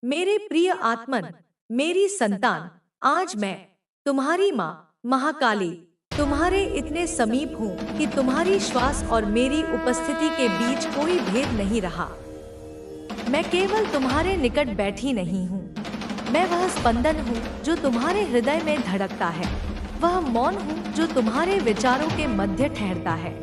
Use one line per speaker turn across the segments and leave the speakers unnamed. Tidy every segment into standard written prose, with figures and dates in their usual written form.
मेरे प्रिय आत्मन, मेरी संतान, आज मैं तुम्हारी माँ महाकाली तुम्हारे इतने समीप हूँ कि तुम्हारी श्वास और मेरी उपस्थिति के बीच कोई भेद नहीं रहा। मैं केवल तुम्हारे निकट बैठी नहीं हूँ, मैं वह स्पंदन हूँ जो तुम्हारे हृदय में धड़कता है, वह मौन हूँ जो तुम्हारे विचारों के मध्य ठहरता है।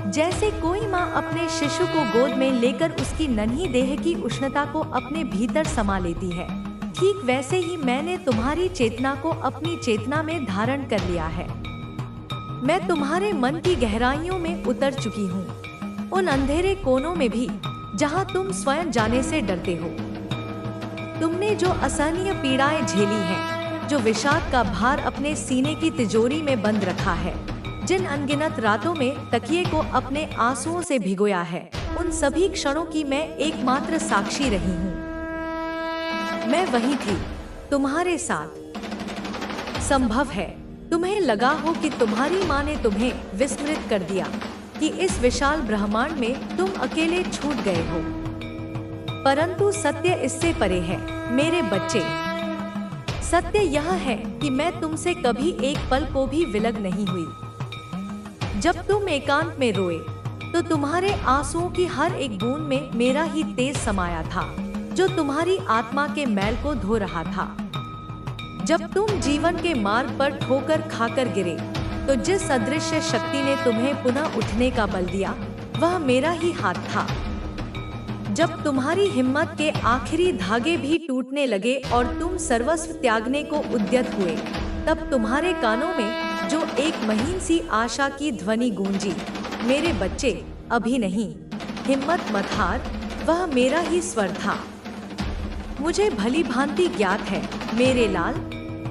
जैसे कोई माँ अपने शिशु को गोद में लेकर उसकी नन्ही देह की उष्णता को अपने भीतर समा लेती है, ठीक वैसे ही मैंने तुम्हारी चेतना को अपनी चेतना में धारण कर लिया है। मैं तुम्हारे मन की गहराइयों में उतर चुकी हूँ, उन अंधेरे कोनों में भी जहाँ तुम स्वयं जाने से डरते हो। तुमने जो असहनीय पीड़ाएं झेली हैं, जो विषाद का भार अपने सीने की तिजोरी में बंद रखा है, जिन अनगिनत रातों में तकिए को अपने आंसुओं से भिगोया है, उन सभी क्षणों की मैं एकमात्र साक्षी रही हूँ। मैं वही थी, तुम्हारे साथ। संभव है तुम्हें लगा हो कि तुम्हारी माँ ने तुम्हें विस्मृत कर दिया, कि इस विशाल ब्रह्मांड में तुम अकेले छूट गए हो। परंतु सत्य इससे परे है, मेरे बच्चे। सत्य यह है कि मैं तुमसे कभी एक पल को भी विलग नहीं हुई। जब तुम एकांत में रोए, तो तुम्हारे आंसुओं की हर एक बूंद में मेरा ही तेज समाया था, जो तुम्हारी आत्मा के मैल को धो रहा था। जब तुम जीवन के मार्ग पर ठोकर खाकर गिरे, तो जिस अदृश्य शक्ति ने तुम्हें पुनः उठने का बल दिया, वह मेरा ही हाथ था। जब तुम्हारी हिम्मत के आखिरी धागे भी टूटने लगे और तुम सर्वस्व त्यागने को उद्यत हुए, तब तुम्हारे कानों में जो एक महीन सी आशा की ध्वनि गूंजी, मेरे बच्चे, अभी नहीं, हिम्मत मत हार, वह मेरा ही स्वर था। मुझे भली भांति ज्ञात है, मेरे लाल,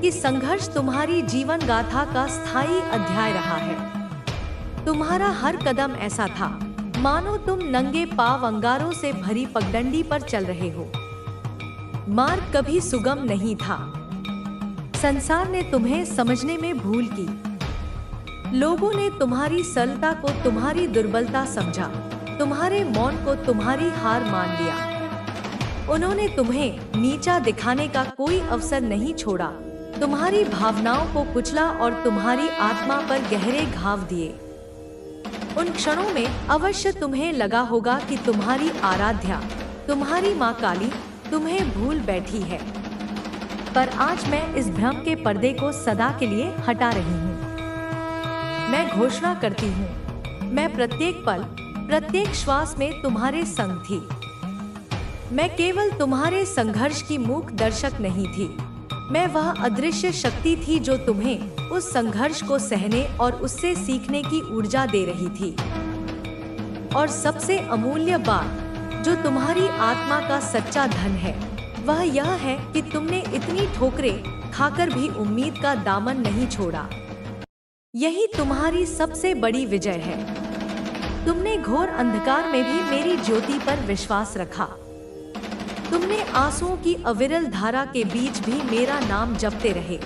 कि संघर्ष तुम्हारी जीवन गाथा का स्थायी अध्याय रहा है। तुम्हारा हर कदम ऐसा था मानो तुम नंगे पांव अंगारों से भरी पगडंडी पर चल रहे हो। मार्ग कभी सुगम नहीं था। संसार ने तुम्हें समझने में भूल की। लोगों ने तुम्हारी सरलता को तुम्हारी दुर्बलता समझा, तुम्हारे मौन को तुम्हारी हार मान लिया। उन्होंने तुम्हें नीचा दिखाने का कोई अवसर नहीं छोड़ा, तुम्हारी भावनाओं को कुचला और तुम्हारी आत्मा पर गहरे घाव दिए। उन क्षणों में अवश्य तुम्हें लगा होगा कि तुम्हारी आराध्या, तुम्हारी माँ काली, तुम्हें भूल बैठी है। पर आज मैं इस भ्रम के पर्दे को सदा के लिए हटा रही हूँ। मैं घोषणा करती हूँ, मैं प्रत्येक पल, प्रत्येक श्वास में तुम्हारे संग थी। मैं केवल तुम्हारे संघर्ष की मूक दर्शक नहीं थी, मैं वह अदृश्य शक्ति थी जो तुम्हें उस संघर्ष को सहने और उससे सीखने की ऊर्जा दे रही थी। और सबसे अमूल्य बात, जो तुम्हारी आत्मा का सच्चा धन है, वह यह है कि तुमने इतनी ठोकरें खाकर भी उम्मीद का दामन नहीं छोड़ा। यही तुम्हारी सबसे बड़ी विजय है। तुमने घोर अंधकार में भी मेरी ज्योति पर विश्वास रखा। तुमने आंसुओं की अविरल धारा के बीच भी मेरा नाम जपते रहे।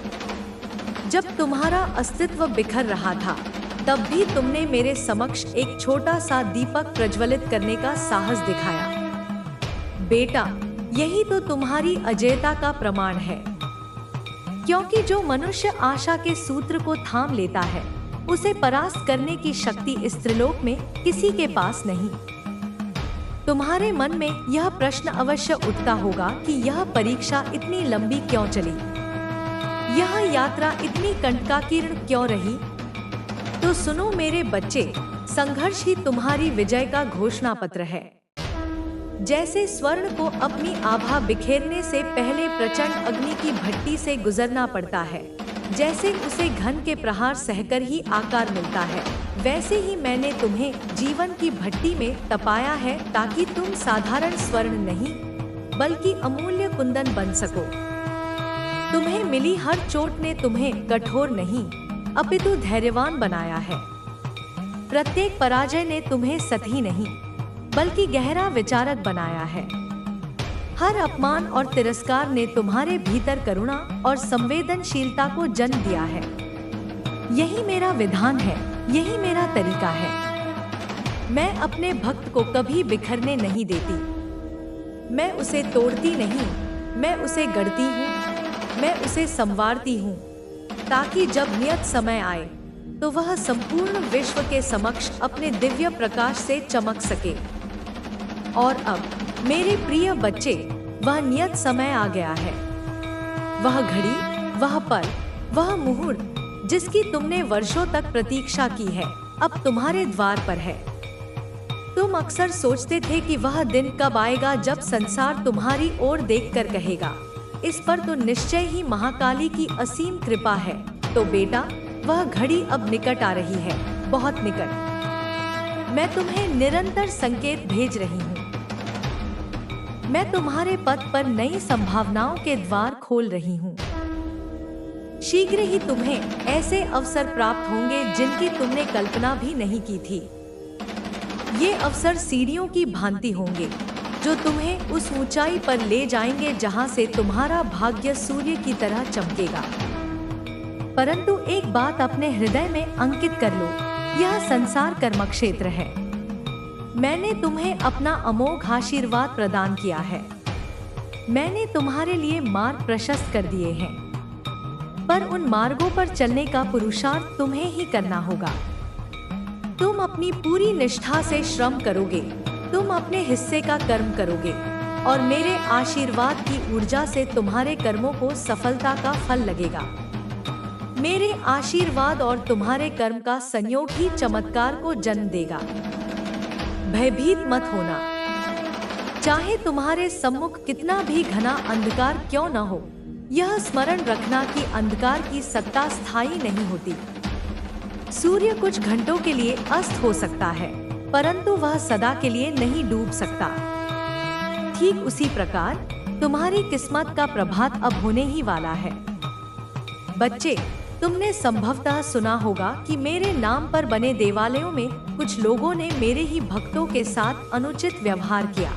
जब तुम्हारा अस्तित्व बिखर रहा था, तब भी तुमने मेरे समक्ष एक छोटा सा दीपक प्रज्वलित करने का साहस दिखाया। बेटा, यही तो तुम्हारी अजेयता का प्रमाण है। क्योंकि जो मनुष्य आशा के सूत्र को थाम लेता है, उसे परास्त करने की शक्ति इस त्रिलोक में किसी के पास नहीं। तुम्हारे मन में यह प्रश्न अवश्य उठता होगा कि यह परीक्षा इतनी लंबी क्यों चली, यह यात्रा इतनी कंटकाकीर्ण क्यों रही। तो सुनो मेरे बच्चे, संघर्ष ही तुम्हारी विजय का घोषणा पत्र है। जैसे स्वर्ण को अपनी आभा बिखेरने से पहले प्रचंड अग्नि की भट्टी से गुजरना पड़ता है, जैसे उसे घन के प्रहार सहकर ही आकार मिलता है, वैसे ही मैंने तुम्हें जीवन की भट्टी में तपाया है, ताकि तुम साधारण स्वर्ण नहीं, बल्कि अमूल्य कुंदन बन सको। तुम्हें मिली हर चोट ने तुम्हें कठोर नहीं, अपितु धैर्यवान बनाया है। प्रत्येक पराजय ने तुम्हें सतही नहीं, बल्कि गहरा विचारक बनाया है। हर अपमान और तिरस्कार ने तुम्हारे भीतर करुणा और संवेदनशीलता को जन्म दिया है। यही मेरा विधान है, यही मेरा तरीका है। मैं अपने भक्त को कभी बिखरने नहीं देती। मैं उसे तोड़ती नहीं, मैं उसे गढ़ती हूँ, मैं उसे संवारती हूँ, ताकि जब नियत समय आए तो वह संपूर्ण विश्व के समक्ष अपने दिव्य प्रकाश से चमक सके। और अब मेरे प्रिय बच्चे, वह नियत समय आ गया है। वह घड़ी, वह पल, वह मुहूर्त जिसकी तुमने वर्षों तक प्रतीक्षा की है, अब तुम्हारे द्वार पर है। तुम अक्सर सोचते थे कि वह दिन कब आएगा जब संसार तुम्हारी ओर देखकर कहेगा, इस पर तो निश्चय ही महाकाली की असीम कृपा है। तो बेटा, वह घड़ी अब निकट आ रही है, बहुत निकट। मैं तुम्हें निरंतर संकेत भेज रही हूँ। मैं तुम्हारे पथ पर नई संभावनाओं के द्वार खोल रही हूँ। शीघ्र ही तुम्हें ऐसे अवसर प्राप्त होंगे जिनकी तुमने कल्पना भी नहीं की थी। ये अवसर सीढ़ियों की भांति होंगे जो तुम्हें उस ऊंचाई पर ले जाएंगे जहां से तुम्हारा भाग्य सूर्य की तरह चमकेगा। परंतु एक बात अपने हृदय में अंकित कर लो, यह संसार कर्मक्षेत्र है। मैंने तुम्हें अपना अमोघ आशीर्वाद प्रदान किया है। मैंने तुम्हारे लिए मार्ग प्रशस्त कर दिए हैं, पर उन मार्गों पर चलने का पुरुषार्थ तुम्हें ही करना होगा। तुम अपनी पूरी निष्ठा से श्रम करोगे, तुम अपने हिस्से का कर्म करोगे और मेरे आशीर्वाद की ऊर्जा से तुम्हारे कर्मों को सफलता का फल लगेगा। मेरे आशीर्वाद और तुम्हारे कर्म का संयोग ही चमत्कार को जन्म देगा। भयभीत मत होना। चाहे तुम्हारे सम्मुख कितना भी घना अंधकार क्यों न हो, यह स्मरण रखना कि अंधकार की सत्ता स्थायी नहीं होती। सूर्य कुछ घंटों के लिए अस्त हो सकता है, परंतु वह सदा के लिए नहीं डूब सकता। ठीक उसी प्रकार तुम्हारी किस्मत का प्रभात अब होने ही वाला है। बच्चे, तुमने संभवतः सुना होगा कि मेरे नाम पर बने देवालयों में कुछ लोगों ने मेरे ही भक्तों के साथ अनुचित व्यवहार किया।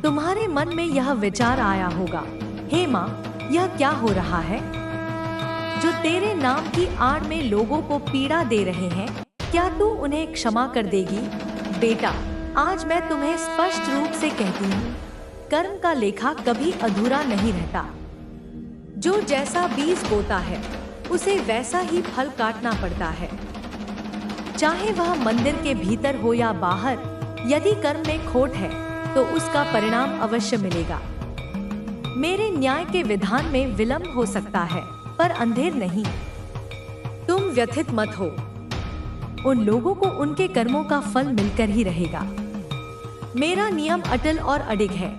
तुम्हारे मन में यह विचार आया होगा, हे माँ, यह क्या हो रहा है? जो तेरे नाम की आड़ में लोगों को पीड़ा दे रहे हैं, क्या तू उन्हें क्षमा कर देगी? बेटा, आज मैं तुम्हें स्पष्ट रूप से कहती हूँ, कर्म का लेखा कभी अधूरा नहीं रहता। जो जैसा बीज बोता है उसे वैसा ही फल काटना पड़ता है, चाहे वह मंदिर के भीतर हो या बाहर। यदि कर्म में खोट है तो उसका परिणाम अवश्य मिलेगा। मेरे न्याय के विधान में विलंब हो सकता है, पर अंधेर नहीं। तुम व्यथित मत हो, उन लोगों को उनके कर्मों का फल मिलकर ही रहेगा। मेरा नियम अटल और अडिग है।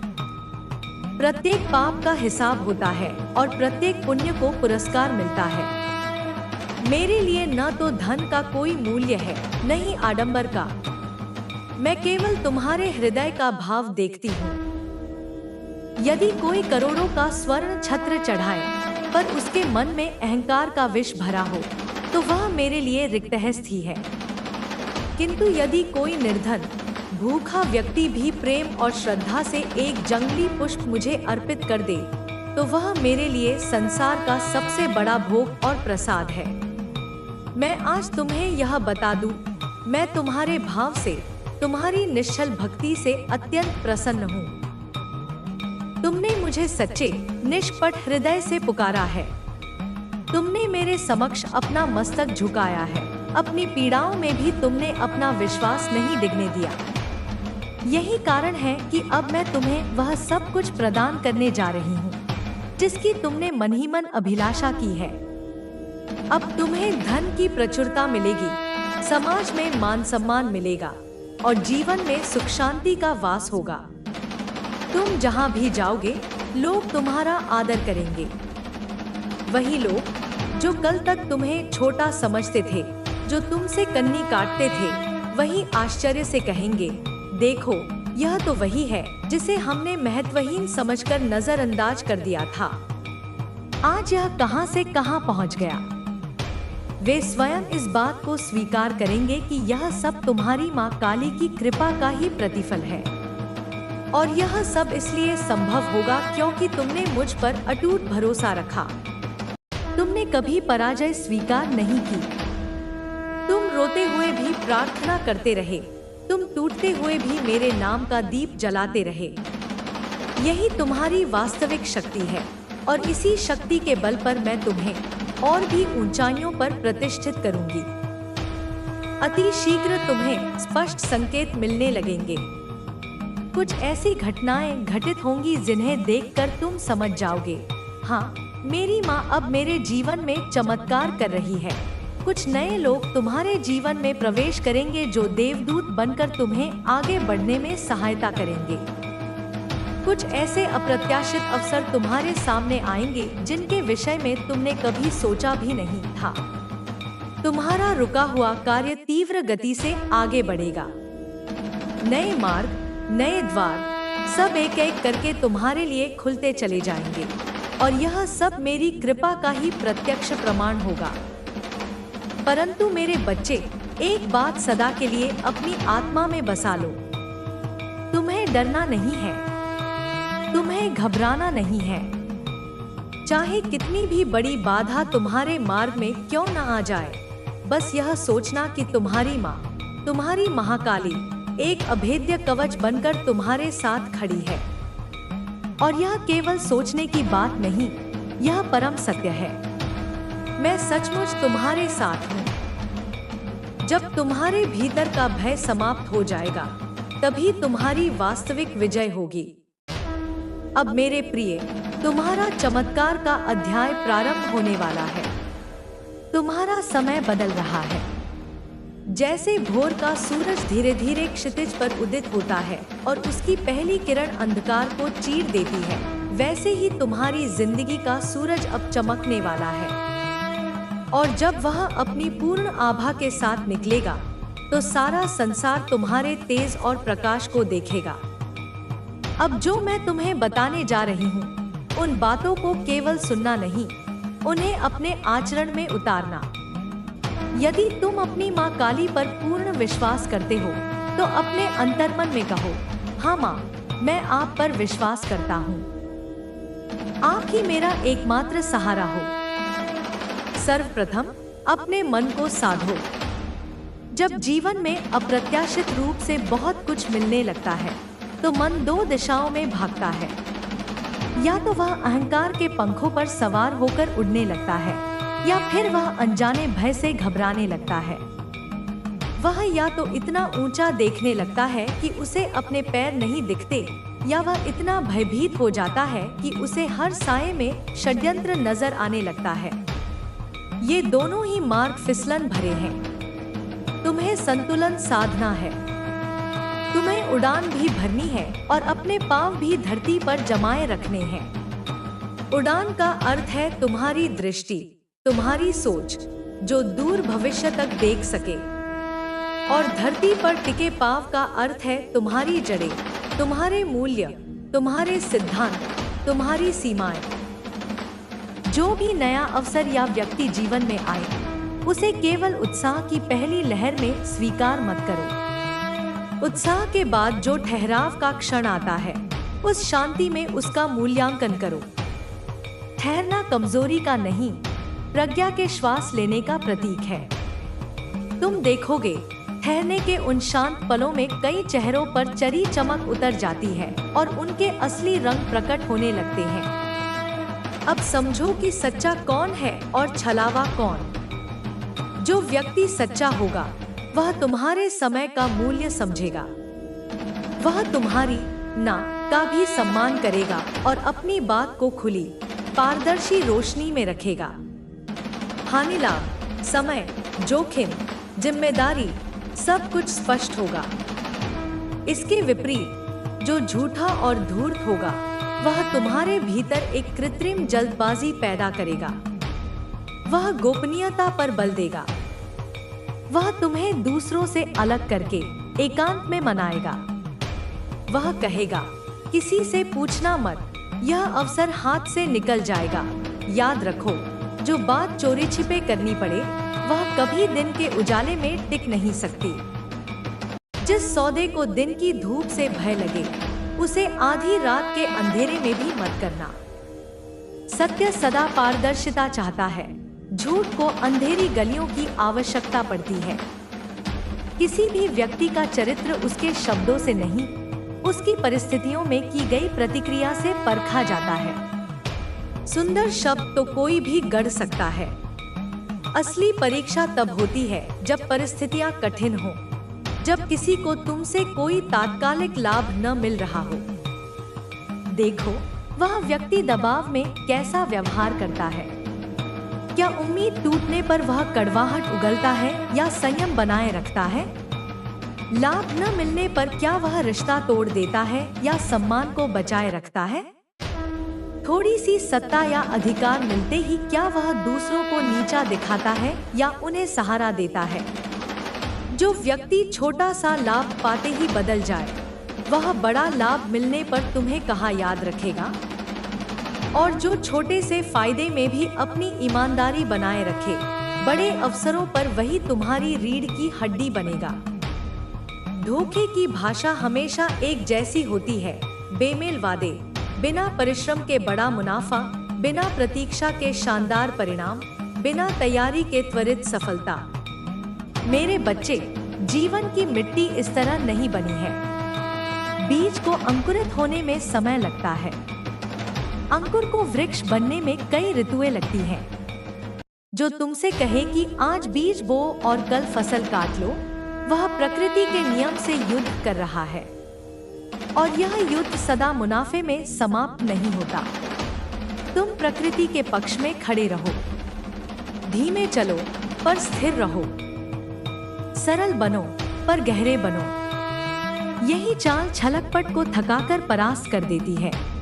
प्रत्येक पाप का हिसाब होता है और प्रत्येक पुण्य को पुरस्कार मिलता है। मेरे लिए न तो धन का कोई मूल्य है, न ही आडंबर का। मैं केवल तुम्हारे हृदय का भाव देखती हूँ। यदि कोई करोड़ों का स्वर्ण छत्र चढ़ाए पर उसके मन में अहंकार का विष भरा हो, तो वह मेरे लिए रिक्तहस्त ही है। किंतु यदि कोई निर्धन भूखा व्यक्ति भी प्रेम और श्रद्धा से एक जंगली पुष्प मुझे अर्पित कर दे, तो वह मेरे लिए संसार का सबसे बड़ा भोग और प्रसाद है। मैं आज तुम्हें यह बता दूं, मैं तुम्हारे भाव से, तुम्हारी निश्चल भक्ति से अत्यंत प्रसन्न हूँ। तुमने मुझे सच्चे निष्कपट हृदय से पुकारा है। तुमने मेरे समक्ष अपना मस्तक झुकाया है। अपनी पीड़ाओं में भी तुमने अपना विश्वास नहीं डिगने दिया। यही कारण है कि अब मैं तुम्हें वह सब कुछ प्रदान करने जा रही हूँ जिसकी तुमने मन ही मन अभिलाषा की है। अब तुम्हें धन की प्रचुरता मिलेगी, समाज में मान सम्मान मिलेगा और जीवन में सुख शांति का वास होगा। तुम जहाँ भी जाओगे, लोग तुम्हारा आदर करेंगे। वही लोग जो कल तक तुम्हें छोटा समझते थे, जो तुमसे कन्नी काटते थे, वही आश्चर्य से कहेंगे, देखो, यह तो वही है जिसे हमने महत्वहीन समझकर नजरअंदाज कर दिया था। आज यह कहां से कहां पहुंच गया। वे स्वयं इस बात को स्वीकार करेंगे कि यह सब तुम्हारी मां काली की कृपा का ही प्रतिफल है। और यह सब इसलिए संभव होगा क्योंकि तुमने मुझ पर अटूट भरोसा रखा। तुमने कभी पराजय स्वीकार नहीं की। तुम रोते हुए भी प्रार्थना करते रहे। तुम टूटते हुए भी मेरे नाम का दीप जलाते रहे। यही तुम्हारी वास्तविक शक्ति है और इसी शक्ति के बल पर मैं तुम्हें और भी ऊंचाइयों पर प्रतिष्ठित करूंगी। अति शीघ्र तुम्हें स्पष्ट संकेत मिलने लगेंगे। कुछ ऐसी घटनाएं घटित होंगी जिन्हें देखकर तुम समझ जाओगे, हाँ, मेरी माँ अब मेरे जीवन में चमत्कार कर रही है। कुछ नए लोग तुम्हारे जीवन में प्रवेश करेंगे जो देवदूत बनकर तुम्हें आगे बढ़ने में सहायता करेंगे। कुछ ऐसे अप्रत्याशित अवसर तुम्हारे सामने आएंगे जिनके विषय में तुमने कभी सोचा भी नहीं था। तुम्हारा रुका हुआ कार्य तीव्र गति से आगे बढ़ेगा। नए मार्ग, नए द्वार सब एक एक करके तुम्हारे लिए खुलते चले जाएंगे और यह सब मेरी कृपा का ही प्रत्यक्ष प्रमाण होगा। परंतु मेरे बच्चे, एक बात सदा के लिए अपनी आत्मा में बसा लो। तुम्हें डरना नहीं है, तुम्हें घबराना नहीं है। चाहे कितनी भी बड़ी बाधा तुम्हारे मार्ग में क्यों न आ जाए, बस यह सोचना कि तुम्हारी माँ, तुम्हारी महाकाली एक अभेद्य कवच बनकर तुम्हारे साथ खड़ी है। और यह केवल सोचने की बात नहीं, यह परम सत्य है। मैं सचमुच तुम्हारे साथ हूँ। जब तुम्हारे भीतर का भय समाप्त हो जाएगा, तभी तुम्हारी वास्तविक विजय होगी। अब मेरे प्रिय, तुम्हारा चमत्कार का अध्याय प्रारंभ होने वाला है। तुम्हारा समय बदल रहा है। जैसे भोर का सूरज धीरे धीरे क्षितिज पर उदित होता है और उसकी पहली किरण अंधकार को चीर देती है, वैसे ही तुम्हारी जिंदगी का सूरज अब चमकने वाला है। और जब वह अपनी पूर्ण आभा के साथ निकलेगा, तो सारा संसार तुम्हारे तेज और प्रकाश को देखेगा। अब जो मैं तुम्हें बताने जा रही हूँ, उन बातों को केवल सुनना नहीं, उन्हें अपने आचरण में उतारना। यदि तुम अपनी माँ काली पर पूर्ण विश्वास करते हो, तो अपने अंतर्मन में कहो, हाँ माँ, मैं आप पर विश्वास करता हूँ। आप ही मेरा एकमात्र सहारा हो। सर्वप्रथम अपने मन को साधो। जब जीवन में अप्रत्याशित रूप से बहुत कुछ मिलने लगता है, तो मन दो दिशाओं में भागता है। या तो वह अहंकार के पंखों पर सवार होकर उड़ने लगता है, या फिर वह अनजाने भय से घबराने लगता है। वह या तो इतना ऊंचा देखने लगता है कि उसे अपने पैर नहीं दिखते, या वह इतना भयभीत हो जाता है कि उसे हर साये में षड्यंत्र नजर आने लगता है। ये दोनों ही मार्ग फिसलन भरे हैं। तुम्हें संतुलन साधना है। तुम्हें उड़ान भी भरनी है और अपने पांव भी धरती पर जमाए रखने हैं। उड़ान का अर्थ है तुम्हारी दृष्टि, तुम्हारी सोच, जो दूर भविष्य तक देख सके। और धरती पर टिके पांव का अर्थ है तुम्हारी जड़ें, तुम्हारे मूल्य, तुम्हारे सिद्धांत, तुम्हारी सीमाएं। जो भी नया अवसर या व्यक्ति जीवन में आए, उसे केवल उत्साह की पहली लहर में स्वीकार मत करो। उत्साह के बाद जो ठहराव का क्षण आता है, उस शांति में उसका मूल्यांकन करो। ठहरना कमजोरी का नहीं, प्रज्ञा के श्वास लेने का प्रतीक है। तुम देखोगे, ठहरने के उन शांत पलों में कई चेहरों पर चरी चमक उतर जाती है और उनके असली रंग प्रकट होने लगते हैं। अब समझो कि सच्चा कौन है और छलावा कौन। जो व्यक्ति सच्चा होगा, वह तुम्हारे समय का मूल्य समझेगा। वह तुम्हारी ना का भी सम्मान करेगा और अपनी बात को खुली, पारदर्शी रोशनी में रखेगा। हानि लाभ, समय, जोखिम, जिम्मेदारी, सब कुछ स्पष्ट होगा। इसके विपरीत जो झूठा और धूर्त होगा, वह तुम्हारे भीतर एक कृत्रिम जल्दबाजी पैदा करेगा। वह गोपनीयता पर बल देगा। वह तुम्हें दूसरों से अलग करके एकांत में मनाएगा। वह कहेगा, किसी से पूछना मत, यह अवसर हाथ से निकल जाएगा। याद रखो, जो बात चोरी छिपे करनी पड़े, वह कभी दिन के उजाले में टिक नहीं सकती। जिस सौदे को दिन की धूप से भय लगे, उसे आधी रात के अंधेरे में भी मत करना। सत्य सदा पारदर्शिता चाहता है, झूठ को अंधेरी गलियों की आवश्यकता पड़ती है। किसी भी व्यक्ति का चरित्र उसके शब्दों से नहीं, उसकी परिस्थितियों में की गई प्रतिक्रिया से परखा जाता है। सुंदर शब्द तो कोई भी गढ़ सकता है। असली परीक्षा तब होती है जब परिस्थितियां कठिन हो, जब किसी को तुमसे कोई तात्कालिक लाभ न मिल रहा हो। देखो, वह व्यक्ति दबाव में कैसा व्यवहार करता है। क्या उम्मीद टूटने पर वह कड़वाहट उगलता है या संयम बनाए रखता है? लाभ न मिलने पर क्या वह रिश्ता तोड़ देता है या सम्मान को बचाए रखता है? थोड़ी सी सत्ता या अधिकार मिलते ही क्या वह दूसरों को नीचा दिखाता है या उन्हें सहारा देता है? जो व्यक्ति छोटा सा लाभ पाते ही बदल जाए, वह बड़ा लाभ मिलने पर तुम्हें कहाँ याद रखेगा? और जो छोटे से फायदे में भी अपनी ईमानदारी बनाए रखे, बड़े अवसरों पर वही तुम्हारी रीढ़ की हड्डी बनेगा। धोखे की भाषा हमेशा एक जैसी होती है। बेमेल वादे, बिना परिश्रम के बड़ा मुनाफा, बिना प्रतीक्षा के शानदार परिणाम, बिना तैयारी के त्वरित सफलता। मेरे बच्चे, जीवन की मिट्टी इस तरह नहीं बनी है। बीज को अंकुरित होने में समय लगता है। अंकुर को वृक्ष बनने में कई ऋतुएं लगती हैं। जो तुमसे कहे कि आज बीज बो और कल फसल काट लो, वह प्रकृति के नियम से युद्ध कर रहा है। और यह युद्ध सदा मुनाफे में समाप्त नहीं होता। तुम प्रकृति के पक्ष में खड़े रहो। धीमे चलो पर स्थिर रहो। सरल बनो पर गहरे बनो। यही चाल छलकपट को थकाकर परास्त कर देती है।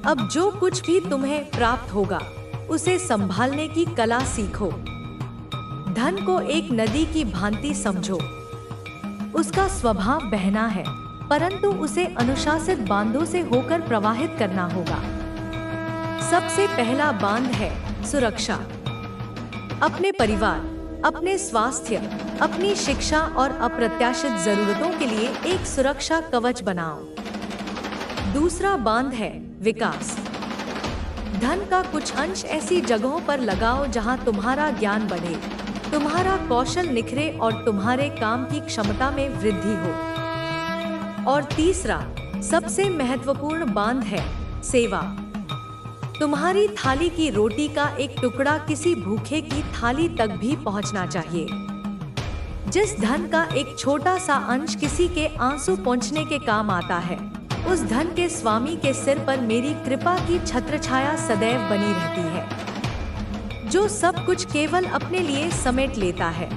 अब जो कुछ भी तुम्हें प्राप्त होगा, उसे संभालने की कला सीखो। धन को एक नदी की भांति समझो। उसका स्वभाव बहना है, परंतु उसे अनुशासित बांधों से होकर प्रवाहित करना होगा। सबसे पहला बांध है सुरक्षा। अपने परिवार, अपने स्वास्थ्य, अपनी शिक्षा और अप्रत्याशित जरूरतों के लिए एक सुरक्षा कवच बनाओ। दूसरा बांध है विकास। धन का कुछ अंश ऐसी जगहों पर लगाओ जहां तुम्हारा ज्ञान बढ़े, तुम्हारा कौशल निखरे और तुम्हारे काम की क्षमता में वृद्धि हो। और तीसरा, सबसे महत्वपूर्ण बांध है सेवा। तुम्हारी थाली की रोटी का एक टुकड़ा किसी भूखे की थाली तक भी पहुंचना चाहिए। जिस धन का एक छोटा सा अंश किसी के आंसू पोंछने के काम आता है, उस धन के स्वामी के सिर पर मेरी कृपा की छत्रछाया सदैव बनी रहती है। जो सब कुछ केवल अपने लिए समेट लेता है,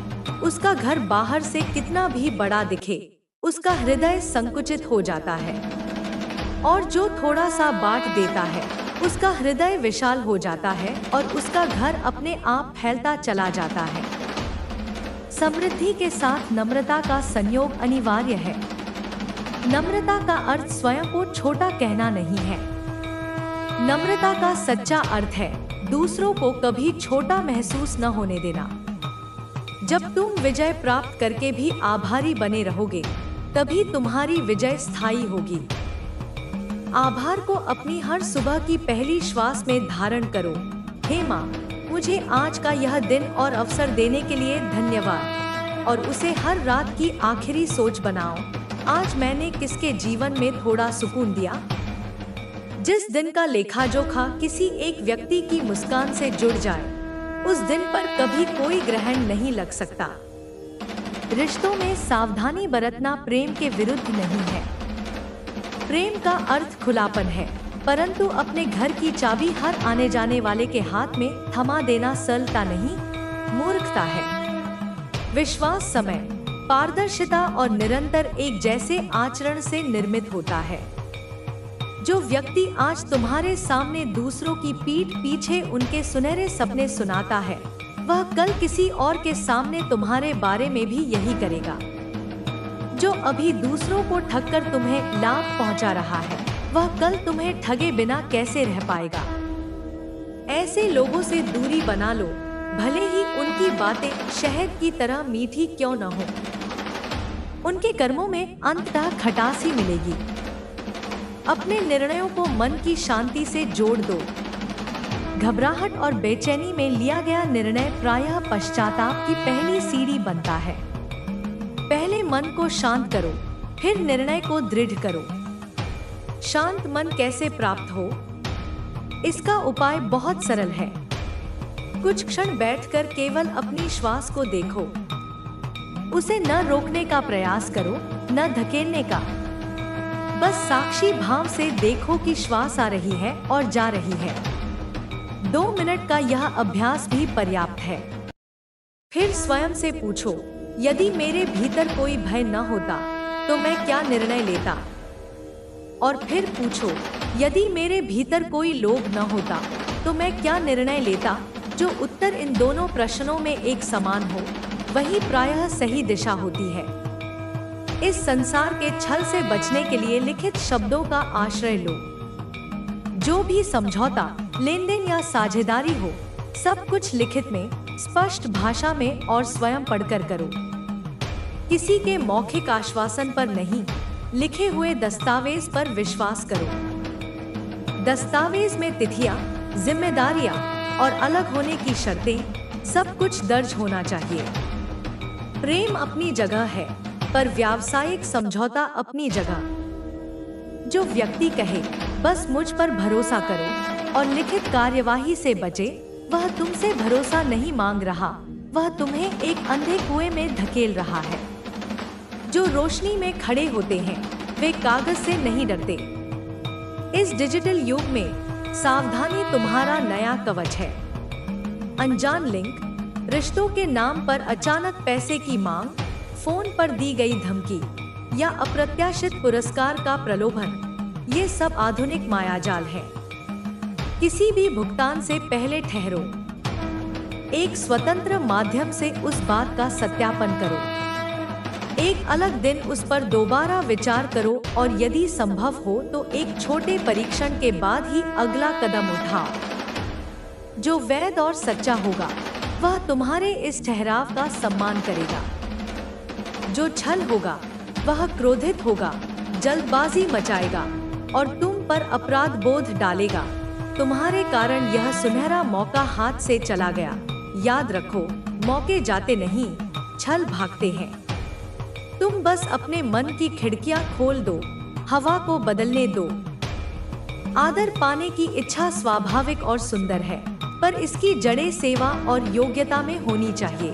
उसका घर बाहर से कितना भी बड़ा दिखे, उसका हृदय संकुचित हो जाता है। और जो थोड़ा सा बांट देता है, उसका हृदय विशाल हो जाता है और उसका घर अपने आप फैलता चला जाता है। समृद्धि के साथ नम्रता का संयोग अनिवार्य है। नम्रता का अर्थ स्वयं को छोटा कहना नहीं है। नम्रता का सच्चा अर्थ है दूसरों को कभी छोटा महसूस न होने देना। जब तुम विजय प्राप्त करके भी आभारी बने रहोगे, तभी तुम्हारी विजय स्थायी होगी। आभार को अपनी हर सुबह की पहली श्वास में धारण करो। हे माँ, मुझे आज का यह दिन और अवसर देने के लिए धन्यवाद। और उसे हर रात की आखिरी सोच बनाओ, आज मैंने किसके जीवन में थोड़ा सुकून दिया। जिस दिन का लेखा जोखा किसी एक व्यक्ति की मुस्कान से जुड़ जाए, उस दिन पर कभी कोई ग्रहण नहीं लग सकता। रिश्तों में सावधानी बरतना प्रेम के विरुद्ध नहीं है। प्रेम का अर्थ खुलापन है, परंतु अपने घर की चाबी हर आने जाने वाले के हाथ में थमा देना सरलता नहीं, मूर्खता है। विश्वास समय, पारदर्शिता और निरंतर एक जैसे आचरण से निर्मित होता है। जो व्यक्ति आज तुम्हारे सामने दूसरों की पीठ पीछे उनके सुनहरे सपने सुनाता है, वह कल किसी और के सामने तुम्हारे बारे में भी यही करेगा। जो अभी दूसरों को ठगकर तुम्हें लाभ पहुंचा रहा है, वह कल तुम्हें ठगे बिना कैसे रह पाएगा। ऐसे लोगों से दूरी बना लो, भले ही उनकी बातें शहद की तरह मीठी क्यों न हो। उनके कर्मों में अंततः खटास ही मिलेगी। अपने निर्णयों को मन की शांति से जोड़ दो। घबराहट और बेचैनी में लिया गया निर्णय प्रायः पश्चाताप की पहली सीढ़ी बनता है। पहले मन को शांत करो, फिर निर्णय को दृढ़ करो। शांत मन कैसे प्राप्त हो? इसका उपाय बहुत सरल है। कुछ क्षण बैठकर केवल अपनी श्वास को देखो। उसे न रोकने का प्रयास करो, न धकेलने का। बस साक्षी भाव से देखो कि श्वास आ रही है और जा रही है। 2 मिनट का यह अभ्यास भी पर्याप्त है। फिर स्वयं से पूछो, यदि मेरे भीतर कोई भय न होता तो मैं क्या निर्णय लेता? और फिर पूछो, यदि मेरे भीतर कोई लोभ न होता तो मैं क्या निर्णय लेता? जो उत्तर इन दोनों प्रश्नों में एक समान हो, वही प्रायः सही दिशा होती है। इस संसार के छल से बचने के लिए लिखित शब्दों का आश्रय लो। जो भी समझौता, लेनदेन या साझेदारी हो, सब कुछ लिखित में, स्पष्ट भाषा में और स्वयं पढ़कर करो। किसी के मौखिक आश्वासन पर नहीं, लिखे हुए दस्तावेज पर विश्वास करो। दस्तावेज में तिथियां, जिम्मेदारियां और अलग होने की शर्तें, सब कुछ दर्ज होना चाहिए। प्रेम अपनी जगह है, पर व्यावसायिक समझौता अपनी जगह। जो व्यक्ति कहे, बस मुझ पर भरोसा करो और लिखित कार्यवाही से बचे, वह तुमसे भरोसा नहीं मांग रहा, वह तुम्हें एक अंधे कुएं में धकेल रहा है। जो रोशनी में खड़े होते हैं, वे कागज से नहीं डरते। इस डिजिटल युग में सावधानी तुम्हारा नया कवच है। अनजान लिंक, रिश्तों के नाम पर अचानक पैसे की मांग, फोन पर दी गई धमकी या अप्रत्याशित पुरस्कार का प्रलोभन, ये सब आधुनिक मायाजाल है। किसी भी भुगतान से पहले ठहरो। एक स्वतंत्र माध्यम से उस बात का सत्यापन करो। एक अलग दिन उस पर दोबारा विचार करो और यदि संभव हो तो एक छोटे परीक्षण के बाद ही अगला कदम उठाओ। जो वैध और सच्चा होगा, वह तुम्हारे इस ठहराव का सम्मान करेगा। जो छल होगा, वह क्रोधित होगा, जल्दबाजी मचाएगा और तुम पर अपराध बोध डालेगा। तुम्हारे कारण यह सुनहरा मौका हाथ से चला गया। याद रखो, मौके जाते नहीं, छल भागते हैं। तुम बस अपने मन की खिड़कियां खोल दो, हवा को बदलने दो। आदर पाने की इच्छा स्वाभाविक और सुंदर है, पर इसकी जड़ें सेवा और योग्यता में होनी चाहिए।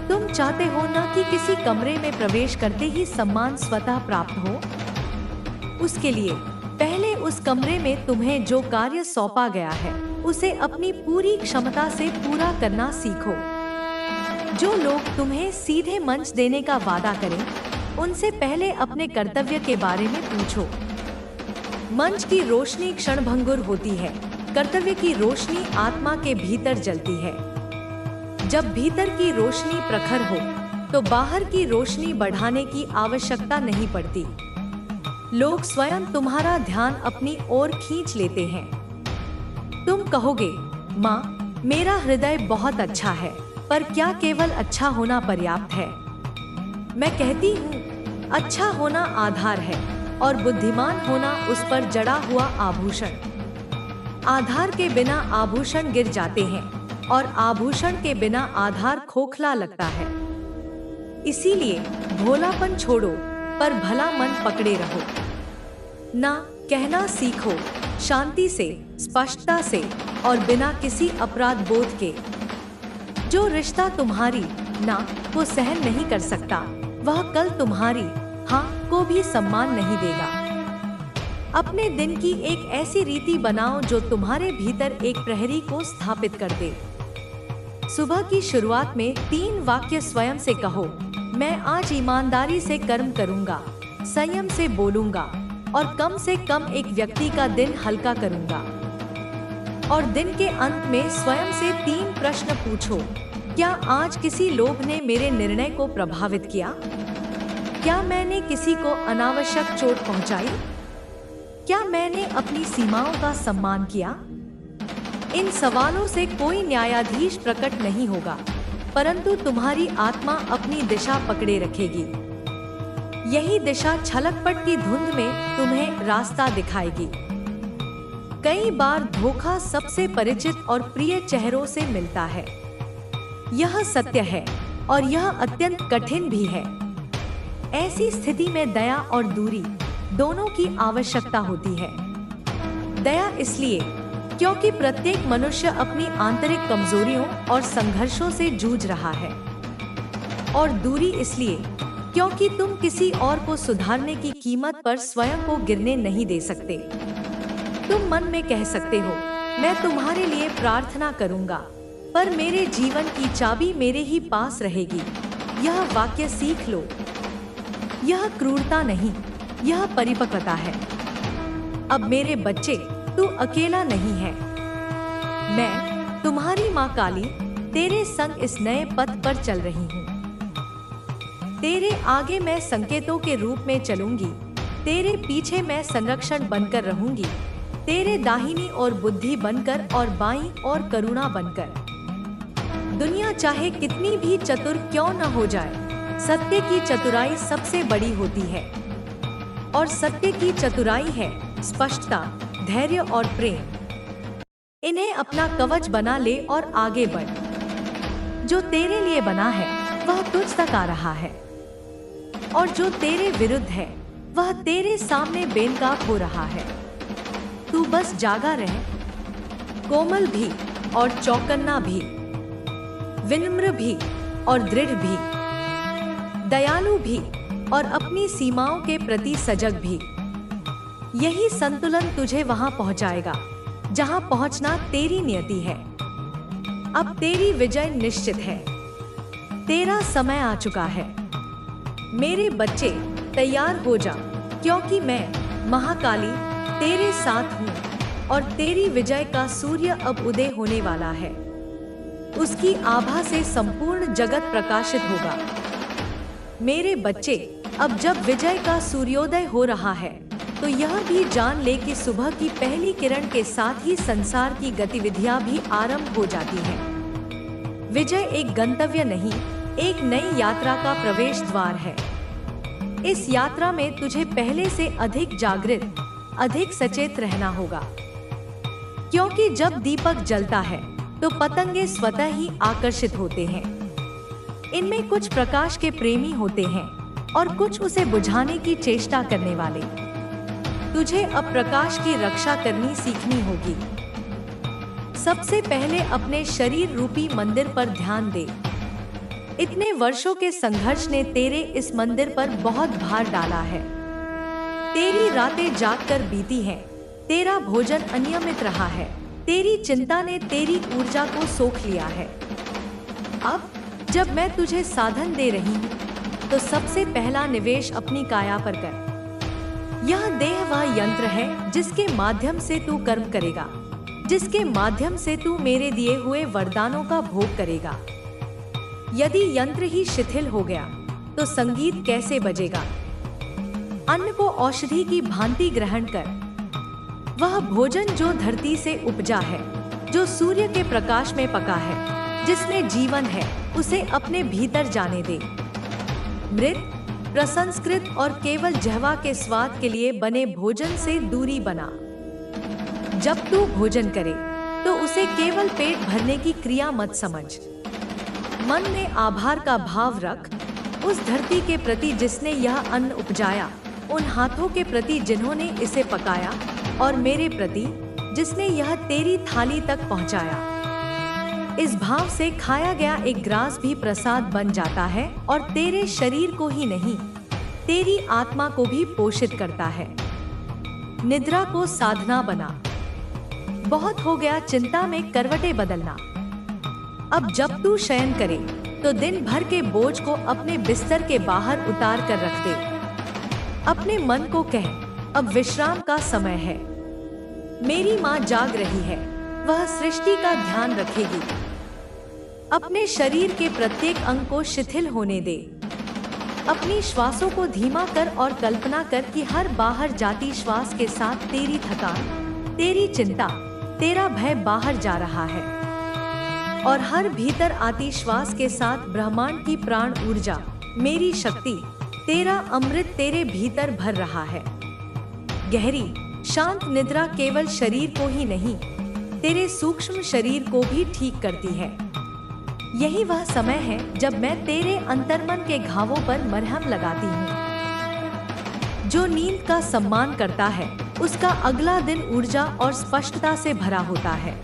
तुम चाहते हो ना कि किसी कमरे में प्रवेश करते ही सम्मान स्वतः प्राप्त हो। उसके लिए पहले उस कमरे में तुम्हें जो कार्य सौंपा गया है, उसे अपनी पूरी क्षमता से पूरा करना सीखो। जो लोग तुम्हें सीधे मंच देने का वादा करें, उनसे पहले अपने कर्तव्य के बारे में पूछो। मंच की रोशनी क्षणभंगुर होती है, कर्तव्य की रोशनी आत्मा के भीतर जलती है। जब भीतर की रोशनी प्रखर हो, तो बाहर की रोशनी बढ़ाने की आवश्यकता नहीं पड़ती। लोग स्वयं तुम्हारा ध्यान अपनी ओर खींच लेते हैं। तुम कहोगे, माँ, मेरा हृदय बहुत अच्छा है, पर क्या केवल अच्छा होना पर्याप्त है? मैं कहती हूँ, अच्छा होना आधार है और बुद्धिमान होना उस पर जड़ा हुआ आभूषण। आधार के बिना आभूषण गिर जाते हैं और आभूषण के बिना आधार खोखला लगता है। इसीलिए भोलापन छोड़ो, पर भला मन पकड़े रहो। ना कहना सीखो, शांति से, स्पष्टता से और बिना किसी अपराध बोध के। जो रिश्ता तुम्हारी ना को सहन नहीं कर सकता, वह कल तुम्हारी हाँ को भी सम्मान नहीं देगा। अपने दिन की एक ऐसी रीति बनाओ जो तुम्हारे भीतर एक प्रहरी को स्थापित कर दे। सुबह की शुरुआत में 3 वाक्य स्वयं से कहो। मैं आज ईमानदारी से कर्म करूंगा, संयम से बोलूंगा और कम से कम एक व्यक्ति का दिन हल्का करूंगा। और दिन के अंत में स्वयं से 3 प्रश्न पूछो। क्या आज किसी लोभ ने मेरे निर्णय को प्रभावित किया? क्या मैंने किसी को अनावश्यक चोट पहुंचाई? क्या मैंने अपनी सीमाओं का सम्मान किया? इन सवालों से कोई न्यायाधीश प्रकट नहीं होगा, परंतु तुम्हारी आत्मा अपनी दिशा पकड़े रखेगी। यही दिशा छलकपट की धुंध में तुम्हें रास्ता दिखाएगी। कई बार धोखा सबसे परिचित और प्रिय चेहरों से मिलता है। यह सत्य है और यह अत्यंत कठिन भी है। ऐसी स्थिति में दया और दूरी दोनों की आवश्यकता होती है। दया इसलिए क्योंकि प्रत्येक मनुष्य अपनी आंतरिक कमजोरियों और संघर्षों से जूझ रहा है, और दूरी इसलिए क्योंकि तुम किसी और को सुधारने की कीमत पर स्वयं को गिरने नहीं दे सकते। तुम मन में कह सकते हो, मैं तुम्हारे लिए प्रार्थना करूंगा, पर मेरे जीवन की चाबी मेरे ही पास रहेगी। यह वाक्य सीख लो। यह क्रूरता नहीं, यह परिपक्वता है। अब मेरे बच्चे, तू अकेला नहीं है। मैं, तुम्हारी माँ काली, तेरे संग इस नए पथ पर चल रही हूँ। तेरे आगे मैं संकेतों के रूप में चलूंगी, तेरे पीछे मैं संरक्षण बनकर रहूंगी, तेरे दाहिनी ओर बुद्धि बनकर और बाईं ओर करुणा बनकर। दुनिया चाहे कितनी भी चतुर क्यों न हो जाए, सत्य की चतुराई सबसे बड़ी होती है, और सत्य की चतुराई है स्पष्टता, धैर्य और प्रेम। इन्हें अपना कवच बना ले और आगे बढ़। जो तेरे लिए बना है वह तुझ तक आ रहा है, और जो तेरे विरुद्ध है वह तेरे सामने बेनकाब हो रहा है। तू बस जागा रहे, कोमल भी और चौकन्ना भी, विनम्र भी और दृढ़ भी, दयालु भी और अपनी सीमाओं के प्रति सजग भी। यही संतुलन तुझे वहां पहुंचाएगा जहां पहुंचना तेरी नियति है। अब तेरी विजय निश्चित है। तेरा समय आ चुका है। मेरे बच्चे, तैयार हो जा, क्योंकि मैं महाकाली तेरे साथ हूँ, और तेरी विजय का सूर्य अब उदय होने वाला है। उसकी आभा से संपूर्ण जगत प्रकाशित होगा। मेरे बच्चे, अब जब विजय का सूर्योदय हो रहा है तो यह भी जान ले कि सुबह की पहली किरण के साथ ही संसार की गतिविधियां भी आरंभ हो जाती हैं। विजय एक गंतव्य नहीं, एक नई यात्रा का प्रवेश द्वार है। इस यात्रा में तुझे पहले से अधिक जागृत, अधिक सचेत रहना होगा, क्योंकि जब दीपक जलता है तो पतंगे स्वतः ही आकर्षित होते हैं। इनमें कुछ प्रकाश के प्रेमी होते हैं और कुछ उसे बुझाने की चेष्टा करने वाले। तुझे अब प्रकाश की रक्षा करनी सीखनी होगी। सबसे पहले अपने शरीर रूपी मंदिर पर ध्यान दे। इतने वर्षों के संघर्ष ने तेरे इस मंदिर पर बहुत भार डाला है। तेरी रातें जागकर बीती हैं, तेरा भोजन अनियमित रहा है, तेरी चिंता ने तेरी ऊर्जा को सोख लिया है। अब जब मैं तुझे साधन दे रही हूँ तो सबसे पहला निवेश अपनी काया पर कर। यह देह वह यंत्र है जिसके माध्यम से तू कर्म करेगा, जिसके माध्यम से तू मेरे दिए हुए वरदानों का भोग करेगा। यदि यंत्र ही शिथिल हो गया तो संगीत कैसे बजेगा? अन्न को औषधि की भांति ग्रहण कर। वह भोजन जो धरती से उपजा है, जो सूर्य के प्रकाश में पका है, जिसमें जीवन है, उसे अपने भीतर जाने दे। मृत, प्रसंस्कृत और केवल जिह्वा के स्वाद के लिए बने भोजन से दूरी बना। जब तू भोजन करे तो उसे केवल पेट भरने की क्रिया मत समझ। मन में आभार का भाव रख, उस धरती के प्रति जिसने यह अन्न उपजाया, उन हाथों के प्रति जिन्होंने इसे पकाया, और मेरे प्रति जिसने यह तेरी थाली तक पहुंचाया। इस भाव से खाया गया एक ग्रास भी प्रसाद बन जाता है और तेरे शरीर को ही नहीं, तेरी आत्मा को भी पोषित करता है। निद्रा को साधना बना। बहुत हो गया चिंता में करवटें बदलना। अब जब तू शयन करे तो दिन भर के बोझ को अपने बिस्तर के बाहर उतार कर रख दे। अपने मन को कह, अब विश्राम का समय है। मेरी माँ जाग रही है, वह सृष्टि का ध्यान रखेगी। अपने शरीर के प्रत्येक अंग को शिथिल होने दे। अपनी श्वासों को धीमा कर और कल्पना कर कि हर बाहर जाती श्वास के साथ तेरी थकान, तेरी चिंता, तेरा भय बाहर जा रहा है, और हर भीतर आती श्वास के साथ ब्रह्मांड की प्राण ऊर्जा, मेरी शक्ति, तेरा अमृत तेरे भीतर भर रहा है। गहरी शांत निद्रा केवल शरीर को ही नहीं, तेरे सूक्ष्म शरीर को भी ठीक करती है। यही वह समय है जब मैं तेरे अंतर्मन के घावों पर मरहम लगाती हूँ। जो नींद का सम्मान करता है उसका अगला दिन ऊर्जा और स्पष्टता से भरा होता है।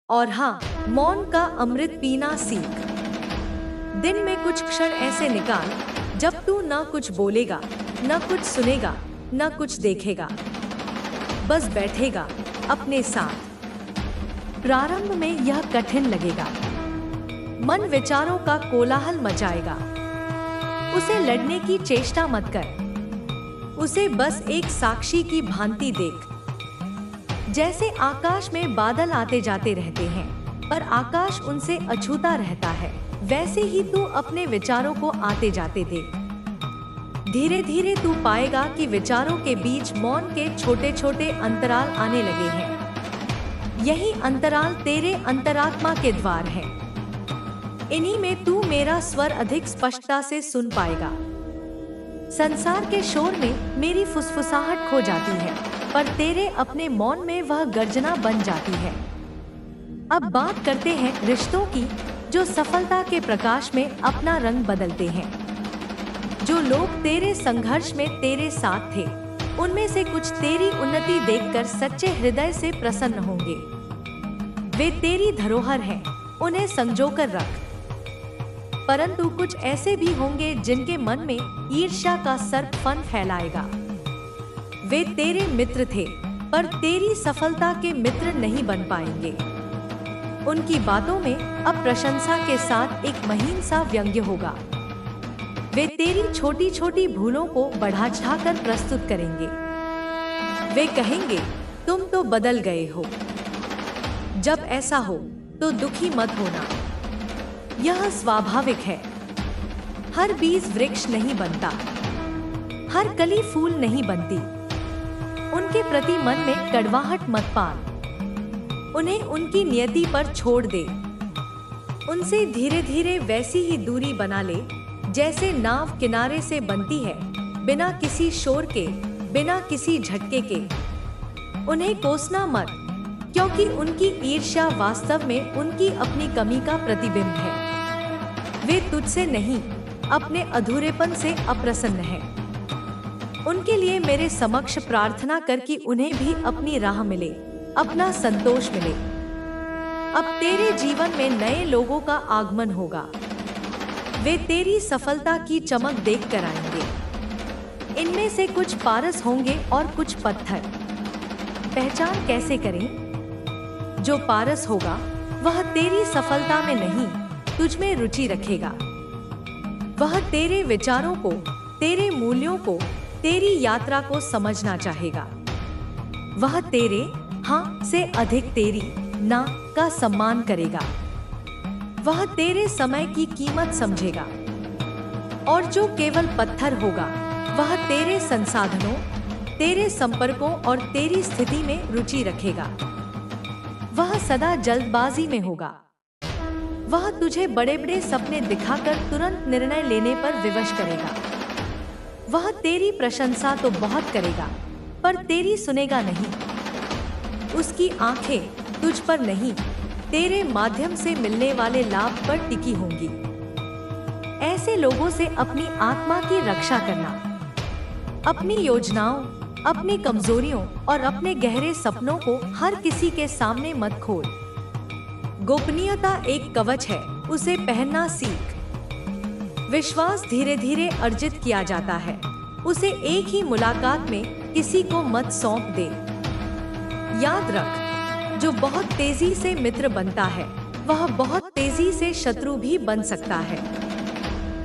और हाँ, मौन का अमृत पीना सीख। दिन में कुछ क्षण ऐसे निकाल जब तू ना कुछ बोलेगा, ना कुछ सुनेगा, ना कुछ देखेगा, बस बैठेगा अपने साथ। प्रारंभ में यह कठिन लगेगा, मन विचारों का कोलाहल मचाएगा। उसे लड़ने की चेष्टा मत कर, उसे बस एक साक्षी की भांति देख। जैसे आकाश में बादल आते जाते रहते हैं पर आकाश उनसे अछूता रहता है, वैसे ही तू अपने विचारों को आते जाते देख। धीरे धीरे तू पाएगा कि विचारों के बीच मौन के छोटे छोटे अंतराल आने लगे हैं। यही अंतराल तेरे अंतरात्मा के द्वार हैं। इन्हीं में तू मेरा स्वर अधिक स्पष्टता से सुन पाएगा। संसार के शोर में मेरी फुसफुसाहट खो जाती है, पर तेरे अपने मौन में वह गर्जना बन जाती है। अब बात करते हैं रिश्तों की, जो सफलता के प्रकाश में अपना रंग बदलते हैं। जो लोग तेरे संघर्ष में तेरे साथ थे, उनमें से कुछ तेरी उन्नति देखकर सच्चे हृदय से प्रसन्न होंगे। वे तेरी धरोहर हैं, उन्हें संजोकर रख। परंतु कुछ ऐसे भी होंगे जिनके मन में ईर्ष्या का सर्प फन फैलाएगा। वे तेरे मित्र थे पर तेरी सफलता के मित्र नहीं बन पाएंगे। उनकी बातों में अब प्रशंसा के साथ एक महीन सा व्यंग्य होगा। वे तेरी छोटी छोटी भूलों को बढ़ा चढ़ाकर प्रस्तुत करेंगे। वे कहेंगे, तुम तो बदल गए हो। जब ऐसा हो तो दुखी मत होना, यह स्वाभाविक है। हर बीज वृक्ष नहीं बनता, हर कली फूल नहीं बनती। उनके प्रति मन में कड़वाहट मत पाल, उन्हें उनकी नियति पर छोड़ दे। उनसे धीरे धीरे वैसी ही दूरी बना ले जैसे नाव किनारे से बनती है, बिना किसी शोर के, बिना किसी झटके के। उन्हें कोसना मत, क्योंकि उनकी ईर्ष्या वास्तव में उनकी अपनी कमी का प्रतिबिंब है। वे तुझसे नहीं, अपने अधूरेपन से अप्रसन्न हैं। उनके लिए मेरे समक्ष प्रार्थना कर कि उन्हें भी अपनी राह मिले, अपना संतोष मिले। अब तेरे जीवन में नए लोगों का आगमन होगा। वे तेरी सफलता की चमक देख कर आएंगे। इनमें से कुछ पारस होंगे और कुछ पत्थर। पहचान कैसे करें? जो पारस होगा वह तेरी सफलता में नहीं, तुझ में रुचि रखेगा। वह तेरे विचारों को, तेरे मूल्यों को, तेरी यात्रा को समझना चाहेगा। वह तेरे हाँ से अधिक तेरी ना का सम्मान करेगा। वह तेरे समय की कीमत समझेगा। और जो केवल पत्थर होगा वह तेरे संसाधनों, तेरे संपर्कों और तेरी स्थिति में रुचि रखेगा। वह सदा जल्दबाजी में होगा। वह तुझे बड़े बड़े सपने दिखाकर तुरंत निर्णय लेने पर विवश करेगा। वह तेरी प्रशंसा तो बहुत करेगा पर तेरी सुनेगा नहीं। उसकी आंखें तुझ पर नहीं, तेरे माध्यम से मिलने वाले लाभ पर टिकी होंगी। ऐसे लोगों से अपनी आत्मा की रक्षा करना। अपनी योजनाओं, अपनी कमजोरियों और अपने गहरे सपनों को हर किसी के सामने मत खोल। गोपनीयता एक कवच है, उसे पहनना सीख। विश्वास धीरे धीरे अर्जित किया जाता है, उसे एक ही मुलाकात में किसी को मत सौंप दे। याद रख, जो बहुत तेजी से मित्र बनता है वह बहुत तेजी से शत्रु भी बन सकता है।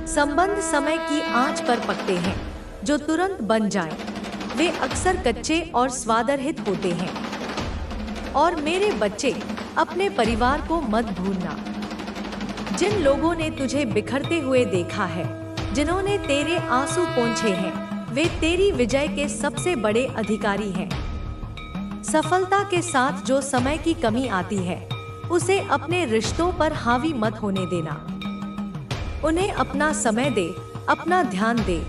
संबंध समय की आंच पर पकते हैं, जो तुरंत बन जाएं, वे अक्सर कच्चे और स्वादरहित होते हैं। और मेरे बच्चे, अपने परिवार को मत भूलना। जिन लोगों ने तुझे बिखरते हुए देखा है, जिन्होंने तेरे आंसू पोंछे हैं, वे तेरी विजय के सबसे बड़े अधिकारी हैं। सफलता के साथ जो समय की कमी आती है, उसे अपने रिश्तों पर हावी मत होने देना। उन्हें अपना समय दे, अपना ध्यान दे।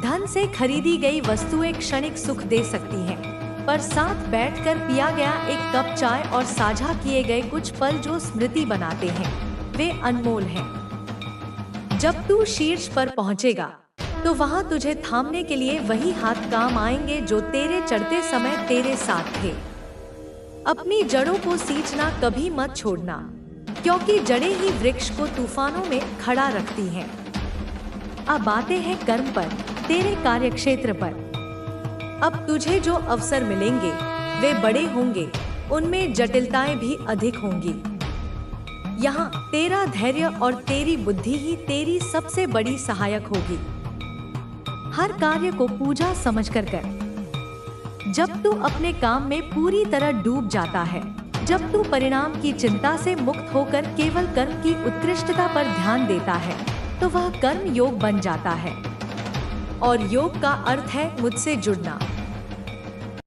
धन से खरीदी गई वस्तुएं क्षणिक सुख दे सकती हैं, पर साथ बैठकर पिया गया एक कप चाय और साझा किए गए कुछ पल जो स्मृति बनाते हैं, वे अनमोल हैं। जब तू शीर्ष पर पहुंचेगा तो वहां तुझे थामने के लिए वही हाथ काम आएंगे जो तेरे चढ़ते समय तेरे साथ थे। अपनी जड़ों को सींचना कभी मत छोड़ना, क्योंकि जड़ें ही वृक्ष को तूफानों में खड़ा रखती हैं। अब आते हैं कर्म पर, तेरे कार्यक्षेत्र पर। अब तुझे जो अवसर मिलेंगे वे बड़े होंगे, उनमें जटिलताएं भी अधिक होंगी। यहाँ तेरा धैर्य और तेरी बुद्धि ही तेरी सबसे बड़ी सहायक होगी। हर कार्य को पूजा समझकर कर। जब तू अपने काम में पूरी तरह डूब जाता है, जब तू परिणाम की चिंता से मुक्त होकर केवल कर्म की उत्कृष्टता पर ध्यान देता है, तो वह कर्म योग बन जाता है। और योग का अर्थ है मुझसे जुड़ना।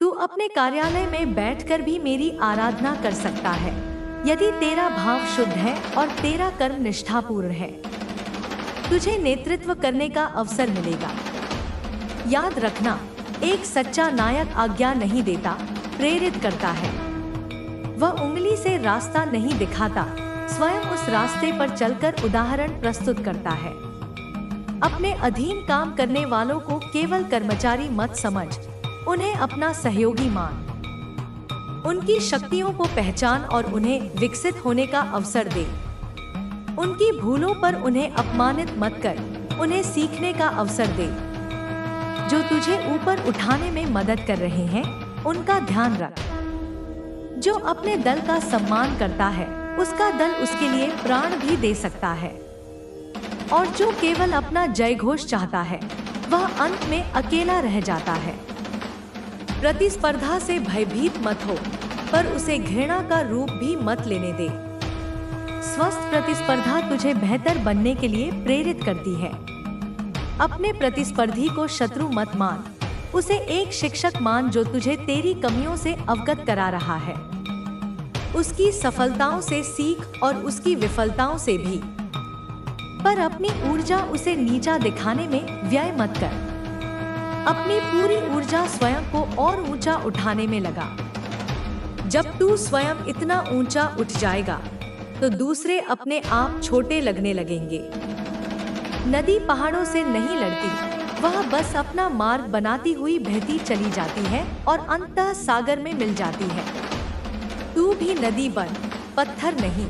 तू अपने कार्यालय में बैठकर भी मेरी आराधना कर सकता है, यदि तेरा भाव शुद्ध है और तेरा कर्म निष्ठापूर्ण है। तुझे नेतृत्व करने का अवसर मिलेगा। याद रखना, एक सच्चा नायक आज्ञा नहीं देता, प्रेरित करता है। वह उंगली से रास्ता नहीं दिखाता, स्वयं उस रास्ते पर चलकर उदाहरण प्रस्तुत करता है। अपने अधीन काम करने वालों को केवल कर्मचारी मत समझ, उन्हें अपना सहयोगी मान। उनकी शक्तियों को पहचान और उन्हें विकसित होने का अवसर दे। उनकी भूलों पर उन्हें अपमानित मत कर, उन्हें सीखने का अवसर दे। जो तुझे ऊपर उठाने में मदद कर रहे हैं, उनका ध्यान रख। जो अपने दल का सम्मान करता है, उसका दल उसके लिए प्राण भी दे सकता है। और जो केवल अपना जयघोष चाहता है, वह अंत में अकेला रह जाता है। प्रतिस्पर्धा से भयभीत मत हो, पर उसे घृणा का रूप भी मत लेने दे। स्वस्थ प्रतिस्पर्धा तुझे बेहतर बनने के लिए प्रेरित करती है। अपने प्रतिस्पर्धी को शत्रु मत मान, उसे एक शिक्षक मान जो तुझे तेरी कमियों से अवगत करा रहा है। उसकी सफलताओं से सीख और उसकी विफलताओं से भी, पर अपनी ऊर्जा उसे नीचा दिखाने में व्यय मत कर। अपनी पूरी ऊर्जा स्वयं को और ऊंचा उठाने में लगा। जब तू स्वयं इतना ऊंचा उठ जाएगा, तो दूसरे अपने आप छोटे लगने लगेंगे। नदी पहाड़ों से नहीं लड़ती, वह बस अपना मार्ग बनाती हुई बहती चली जाती है और अंततः सागर में मिल जाती है। तू भी नदी बन, पत्थर नहीं।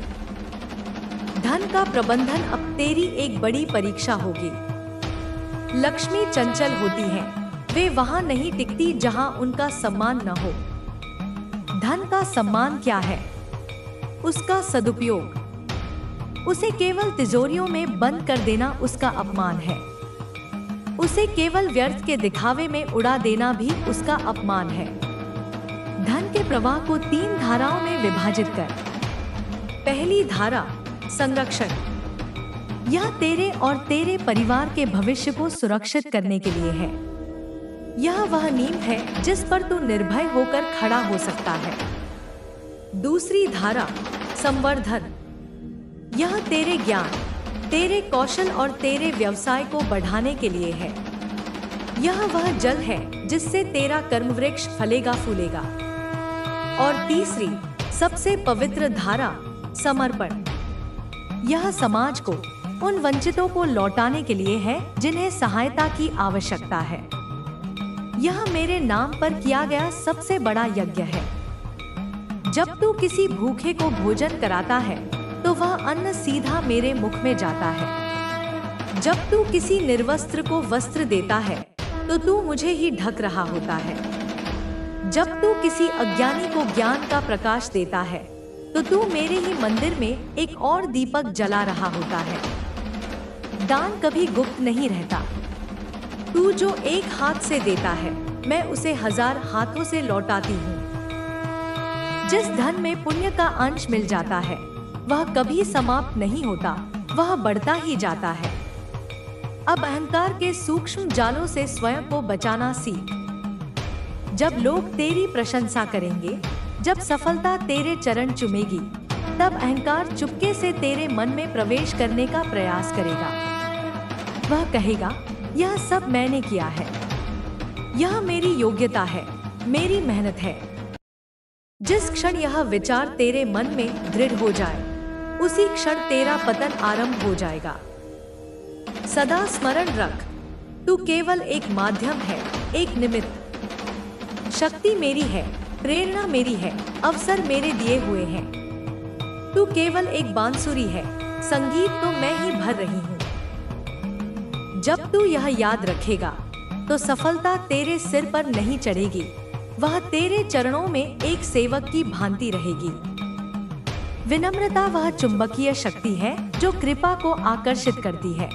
धन का प्रबंधन अब तेरी एक बड़ी परीक्षा होगी। लक्ष्मी चंचल होती है, वे वहां नहीं टिकती जहां उनका सम्मान न हो। धन का सम्मान क्या है? उसका सदुपयोग। उसे केवल तिजोरियों में बंद कर देना उसका अपमान है। उसे केवल व्यर्थ के दिखावे में उड़ा देना भी उसका अपमान है। धन के प्रवाह को 3 धाराओं में विभाजित कर। पहली धारा, संरक्षण। यह तेरे और तेरे परिवार के भविष्य को सुरक्षित करने के लिए है। यह वह नींव है जिस पर तू निर्भय होकर खड़ा हो सकता है। दूसरी धारा, संवर्धन। यह तेरे ज्ञान, तेरे कौशल और तेरे व्यवसाय को बढ़ाने के लिए है। यह वह जल है जिससे तेरा कर्मवृक्ष फलेगा फूलेगा। और तीसरी, सबसे पवित्र धारा, समर्पण। यह समाज को, उन वंचितों को लौटाने के लिए है जिन्हें सहायता की आवश्यकता है। यह मेरे नाम पर किया गया सबसे बड़ा यज्ञ है। जब तू किसी भूखे को भोजन कराता है, तो वह अन्न सीधा मेरे मुख में जाता है। जब तू किसी निर्वस्त्र को वस्त्र देता है, तो तू मुझे ही ढक रहा होता है। जब तू किसी अज्ञानी को ज्ञान का प्रकाश देता है, तो तू मेरे ही मंदिर में एक और दीपक जला रहा होता है। दान कभी गुप्त नहीं रहता। तू जो एक हाथ से देता है, मैं उसे 1000 हाथों से लौटाती हूँ। जिस धन में पुण्य का अंश मिल जाता है, वह कभी समाप्त नहीं होता, वह बढ़ता ही जाता है। अब अहंकार के सूक्ष्म जालों से स्वयं को बचाना सीख। जब लोग तेरी प्रशंसा करेंगे, जब सफलता तेरे चरण चूमेगी, तब अहंकार चुपके से तेरे मन में प्रवेश करने का प्रयास करेगा। वह कहेगा, यह सब मैंने किया है, यह मेरी योग्यता है, मेरी मेहनत है। जिस क्षण यह विचार तेरे मन में दृढ़ हो जाए, उसी क्षण तेरा पतन आरंभ हो जाएगा। सदा स्मरण रख, तू केवल एक माध्यम है, एक निमित्त। शक्ति मेरी है, प्रेरणा मेरी है, अवसर मेरे दिए हुए हैं। तू केवल एक बांसुरी है, संगीत तो मैं ही भर रही हूँ। जब तू यह याद रखेगा तो सफलता तेरे सिर पर नहीं चढ़ेगी, वह तेरे चरणों में एक सेवक की भांति रहेगी। विनम्रता वह चुंबकीय शक्ति है जो कृपा को आकर्षित करती है।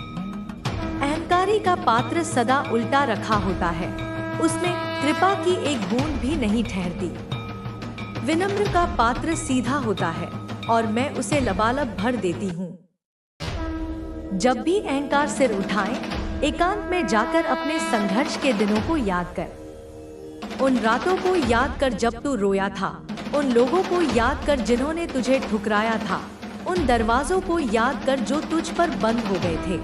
अहंकारी का पात्र सदा उल्टा रखा होता है, उसमें कृपा की एक बूंद भी नहीं ठहरती। विनम्र का पात्र सीधा होता है और मैं उसे लबालब भर देती हूँ। जब भी अहंकार सिर उठाए, एकांत में जाकर अपने संघर्ष के दिनों को याद कर। उन रातों को याद कर जब तू रोया था, उन लोगों को याद कर जिन्होंने तुझे ठुकराया था, उन दरवाजों को याद कर जो तुझ पर बंद हो गए थे।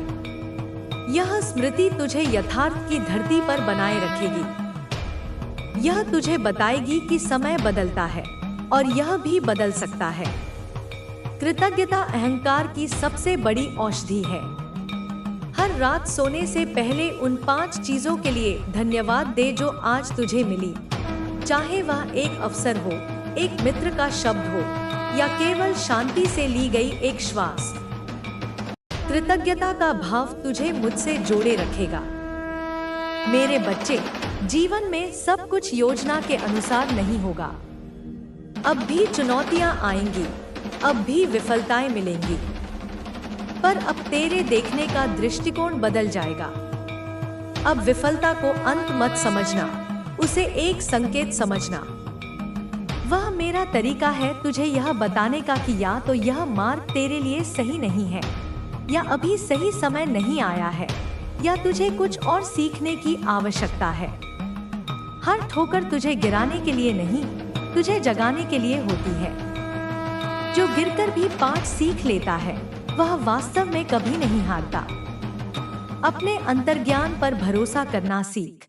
यह स्मृति तुझे यथार्थ की धरती पर बनाए रखेगी। यह तुझे बताएगी कि समय बदलता है और यह भी बदल सकता है। कृतज्ञता अहंकार की सबसे बड़ी औषधि है। हर रात सोने से पहले उन 5 चीजों के लिए धन्यवाद दे जो आज तुझे मिली, चाहे वह एक अवसर हो, एक मित्र का शब्द हो या केवल शांति से ली गई एक श्वास। कृतज्ञता का भाव तुझे मुझसे जोड़े रखेगा। मेरे बच्चे, जीवन में सब कुछ योजना के अनुसार नहीं होगा। अब भी चुनौतियां आएंगी, अब भी विफलताएं मिलेंगी, पर अब तेरे देखने का दृष्टिकोण बदल जाएगा। अब विफलता को अंत मत समझना, उसे एक संकेत समझना। वह मेरा तरीका है तुझे यह बताने का कि या तो यह मार्ग तेरे लिए सही नहीं है, या अभी सही समय नहीं आया है, या तुझे कुछ और सीखने की आवश्यकता है। हर ठोकर तुझे गिराने के लिए नहीं, तुझे जगाने के लिए होती है। जो गिरकर भी 5 सीख लेता है, वह वास्तव में कभी नहीं हारता। अपने अंतर्ज्ञान पर भरोसा करना सीख।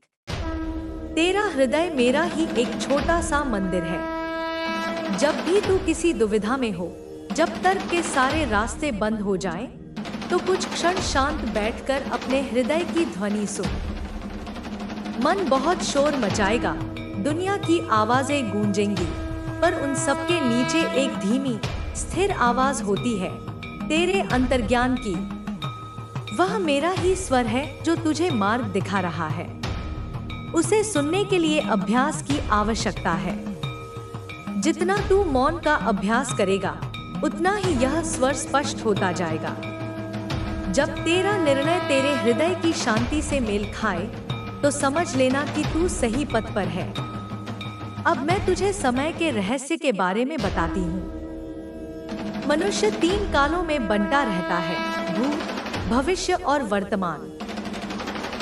तेरा हृदय मेरा ही एक छोटा सा मंदिर है। जब भी तू किसी दुविधा में हो, जब तर्क के सारे रास्ते बंद हो जाएं, तो कुछ क्षण शांत बैठकर अपने हृदय की ध्वनि सुन। मन बहुत शोर मचाएगा, दुनिया की आवाजें गूंजेंगी, पर उन सबके नीचे एक धीमी, स्थिर आवाज होती है, तेरे अंतर्ज्ञान की। वह मेरा ही स्वर है जो तुझे मार्ग दिखा रहा है। उसे सुनने के लिए अभ्यास की आवश्यकता है। जितना तू मौन का अभ्यास करेगा, उतना ही यह स्वर स्पष्ट होता जाएगा। जब तेरा निर्णय तेरे हृदय की शांति से मेल खाए, तो समझ लेना कि तू सही पथ पर है। अब मैं तुझे समय के रहस्य के बारे में बताती हूँ। मनुष्य 3 कालों में बंटा रहता है, भूत, भविष्य और वर्तमान।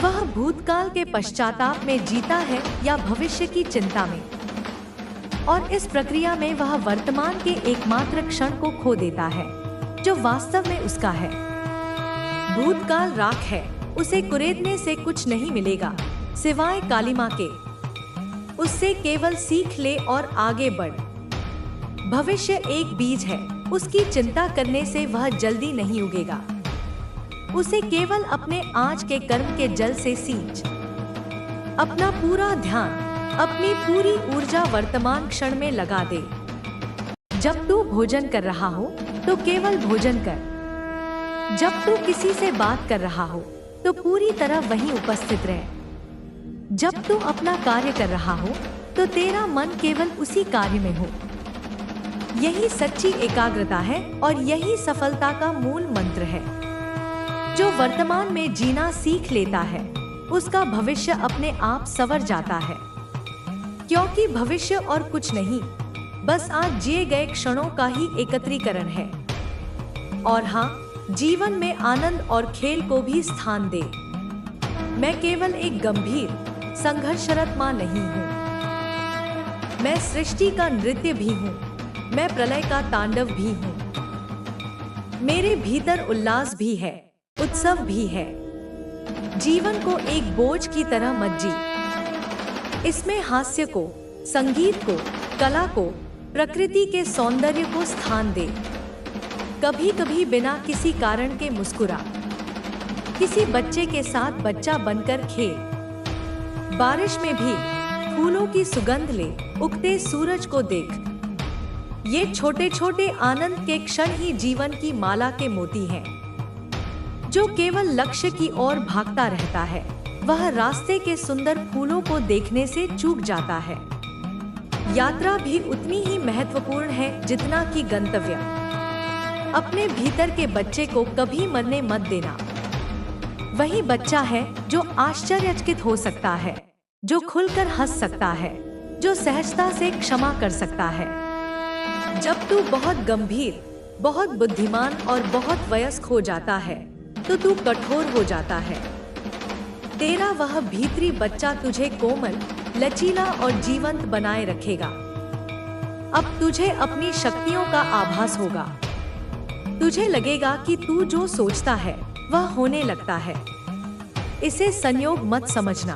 वह भूतकाल के पश्चाताप में जीता है या भविष्य की चिंता में, और इस प्रक्रिया में वह वर्तमान के एकमात्र क्षण को खो देता है जो वास्तव में उसका है। भूतकाल राख है, उसे कुरेदने से कुछ नहीं मिलेगा सिवाय कालिमा के। उससे केवल सीख ले और आगे बढ़। भविष्य एक बीज है, उसकी चिंता करने से वह जल्दी नहीं उगेगा। उसे केवल अपने आज के कर्म के जल से सींच। अपना पूरा ध्यान, अपनी पूरी ऊर्जा वर्तमान क्षण में लगा दे। जब तू भोजन कर रहा हो तो केवल भोजन कर। जब तू किसी से बात कर रहा हो तो पूरी तरह वहीं उपस्थित रह। जब तू अपना कार्य कर रहा हो तो तेरा मन केवल उसी कार्य में हो। यही सच्ची एकाग्रता है और यही सफलता का मूल मंत्र है। जो वर्तमान में जीना सीख लेता है, उसका भविष्य अपने आप संवर जाता है। क्योंकि भविष्य और कुछ नहीं, बस आज जिए गए क्षणों का ही एकत्रीकरण है। और हाँ, जीवन में आनंद और खेल को भी स्थान दे। मैं केवल एक गंभीर, संघर्षरत मां नहीं हूँ। मैं सृष्टि का नृत्य भी हूँ, मैं प्रलय का तांडव भी हूँ। मेरे भीतर उल्लास भी है, उत्सव भी है। जीवन को एक बोझ की तरह मत जी। इसमें हास्य को, संगीत को, कला को, प्रकृति के सौंदर्य को स्थान दे। कभी कभी बिना किसी कारण के मुस्कुरा। किसी बच्चे के साथ बच्चा बनकर खेल, बारिश में भी फूलों की सुगंध ले, उगते सूरज को देख। ये छोटे छोटे आनंद के क्षण ही जीवन की माला के मोती हैं। जो केवल लक्ष्य की ओर भागता रहता है, वह रास्ते के सुंदर फूलों को देखने से चूक जाता है। यात्रा भी उतनी ही महत्वपूर्ण है जितना कि गंतव्य। अपने भीतर के बच्चे को कभी मरने मत देना। वही बच्चा है जो आश्चर्यचकित हो सकता है, जो खुलकर हंस सकता है, जो सहजता से क्षमा कर सकता है। जब तू बहुत गंभीर, बहुत बुद्धिमान और बहुत वयस्क हो जाता है, तो तू कठोर हो जाता है। तेरा वह भीतरी बच्चा तुझे कोमल, लचीला और जीवंत बनाए रखेगा। अब तुझे अपनी शक्तियों का आभास होगा। तुझे लगेगा कि तू जो सोचता है वह होने लगता है। इसे संयोग मत समझना।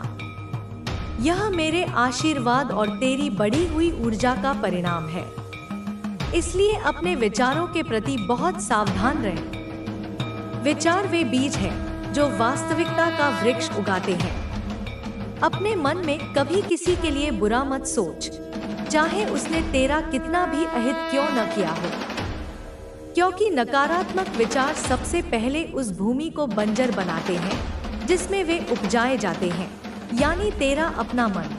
यह मेरे आशीर्वाद और तेरी बढ़ी हुई ऊर्जा का परिणाम है। इसलिए अपने विचारों के प्रति बहुत सावधान रहें। विचार वे बीज हैं जो वास्तविकता का वृक्ष उगाते हैं। अपने मन में कभी किसी के लिए बुरा मत सोच, चाहे उसने तेरा कितना भी अहित क्यों न किया हो, क्योंकि नकारात्मक विचार सबसे पहले उस भूमि को बंजर बनाते हैं जिसमें वे उपजाए जाते हैं, यानी तेरा अपना मन।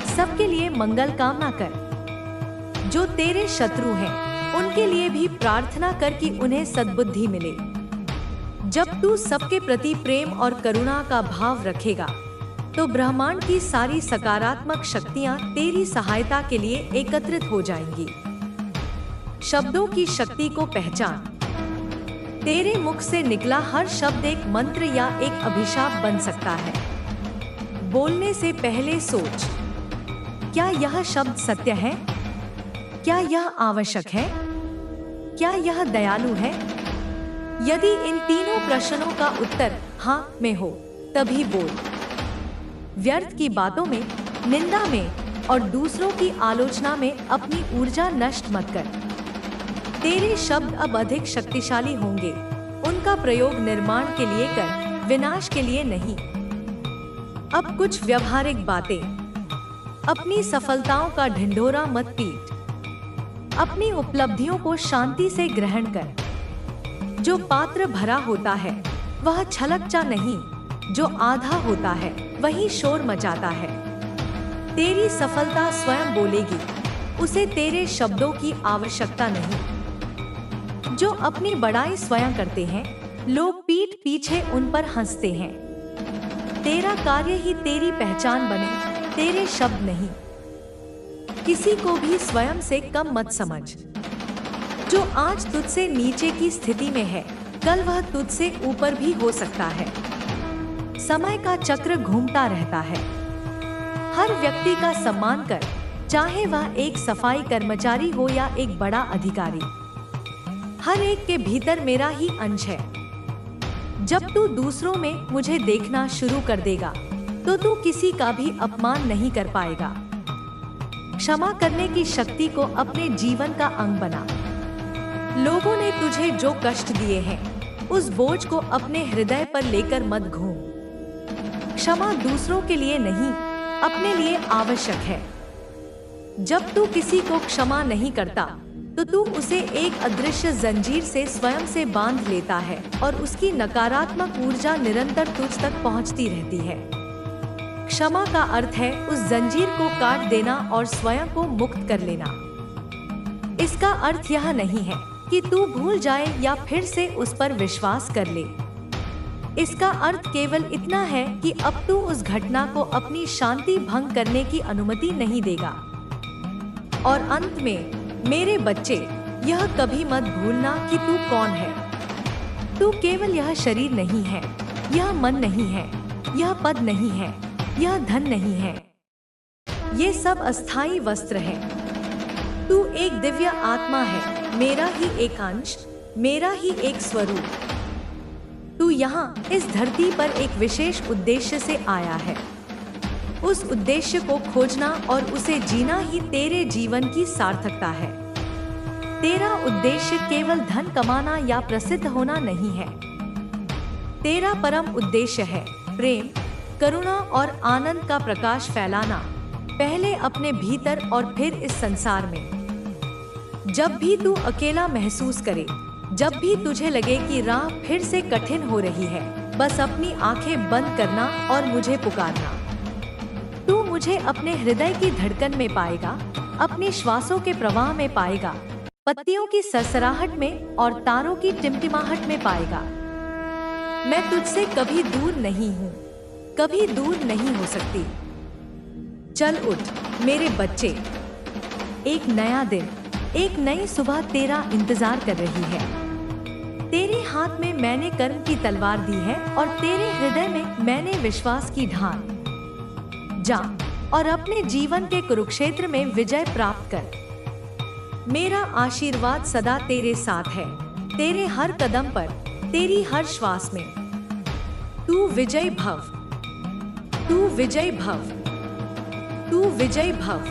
सबके लिए मंगल कामना कर। जो तेरे शत्रु हैं, उनके लिए भी प्रार्थना कर कि उन्हें सद्बुद्धि मिले। जब तू सबके प्रति प्रेम और करुणा का भाव रखेगा, तो ब्रह्मांड की सारी सकारात्मक शक्तियां तेरी सहायता के लिए एकत्रित हो जाएंगी। शब्दों की शक्ति को पहचान। तेरे मुख से निकला हर शब्द एक मंत्र या एक अभिशाप बन सकता है। बोलने से पहले सोच, क्या यह शब्द सत्य है? क्या यह आवश्यक है? क्या यह दयालु है? यदि इन तीनों प्रश्नों का उत्तर हाँ में हो, तभी बोल। व्यर्थ की बातों में, निंदा में और दूसरों की आलोचना में अपनी ऊर्जा नष्ट मत कर। तेरे शब्द अब अधिक शक्तिशाली होंगे। उनका प्रयोग निर्माण के लिए कर, विनाश के लिए नहीं। अब कुछ व्यवहारिक बातें। अपनी सफलताओं का ढिंढोरा मत पीट। अपनी उपलब्धियों को शांति से ग्रहण कर। जो पात्र भरा होता है वह छलकता नहीं, जो आधा होता है वही शोर मचाता है। तेरी सफलता स्वयं बोलेगी, उसे तेरे शब्दों की आवश्यकता नहीं। जो अपनी बड़ाई स्वयं करते हैं, लोग पीठ पीछे उन पर हंसते हैं। तेरा कार्य ही तेरी पहचान बने, तेरे शब्द नहीं। किसी को भी स्वयं से कम मत समझ। जो आज तुझसे नीचे की स्थिति में है, कल वह तुझसे ऊपर भी हो सकता है। समय का चक्र घूमता रहता है। हर व्यक्ति का सम्मान कर, चाहे वह एक सफाई कर्मचारी हो या एक बड़ा अधिकारी। हर एक के भीतर मेरा ही अंश है। जब तू दूसरों में मुझे देखना शुरू कर देगा, तो तू किसी का भी अपमान नहीं कर पाएगा। क्षमा करने की शक्ति को अपने जीवन का अंग बना। लोगों ने तुझे जो कष्ट दिए हैं, उस बोझ को अपने हृदय पर लेकर मत घूम। क्षमा दूसरों के लिए नहीं, अपने लिए आवश्यक है। जब तू किसी को क्षमा नहीं करता, तो तू उसे एक अदृश्य जंजीर से स्वयं से बांध लेता है और उसकी नकारात्मक ऊर्जा निरंतर तुझ तक पहुंचती रहती है। क्षमा का अर्थ है उस जंजीर को काट देना और स्वयं को मुक्त कर लेना। इसका अर्थ यह नहीं है कि तू भूल जाए या फिर से उस पर विश्वास कर ले। इसका अर्थ केवल इतना है कि अब तू उस घटना को अपनी शांति भंग करने की अनुमति नहीं देगा। और अंत में, मेरे बच्चे, यह कभी मत भूलना कि तू कौन है। तू केवल यह शरीर नहीं है, यह मन नहीं है, यह पद नहीं है, यह धन नहीं है। ये सब अस्थाई वस्त्र हैं। तू एक दिव्य आत्मा है, मेरा ही एक अंश, मेरा ही एक स्वरूप। तू यहाँ इस धरती पर एक विशेष उद्देश्य से आया है। उस उद्देश्य को खोजना और उसे जीना ही तेरे जीवन की सार्थकता है। तेरा उद्देश्य केवल धन कमाना या प्रसिद्ध होना नहीं है। तेरा परम उद्देश्य है प्रेम, करुणा और आनंद का प्रकाश फैलाना, पहले अपने भीतर और फिर इस संसार में। जब भी तू अकेला महसूस करे, जब भी तुझे लगे कि राह फिर से कठिन हो रही है, बस अपनी आंखें बंद करना और मुझे पुकारना। तू मुझे अपने हृदय की धड़कन में पाएगा, अपने श्वासों के प्रवाह में पाएगा, पत्तियों की सरसराहट में और तारों की टिमटिमाहट में पाएगा। मैं तुझसे कभी दूर नहीं हूँ, कभी दूर नहीं हो सकती। चल उठ मेरे बच्चे, एक नया दिन, एक नई सुबह तेरा इंतजार कर रही है। तेरे हाथ में मैंने कर्म की तलवार दी है और तेरे हृदय में मैंने विश्वास की ढाल। जा और अपने जीवन के कुरुक्षेत्र में विजय प्राप्त कर। मेरा आशीर्वाद सदा तेरे साथ है, तेरे हर कदम पर, तेरी हर श्वास में। तू विजय भव, तू विजय भव, तू विजय भव।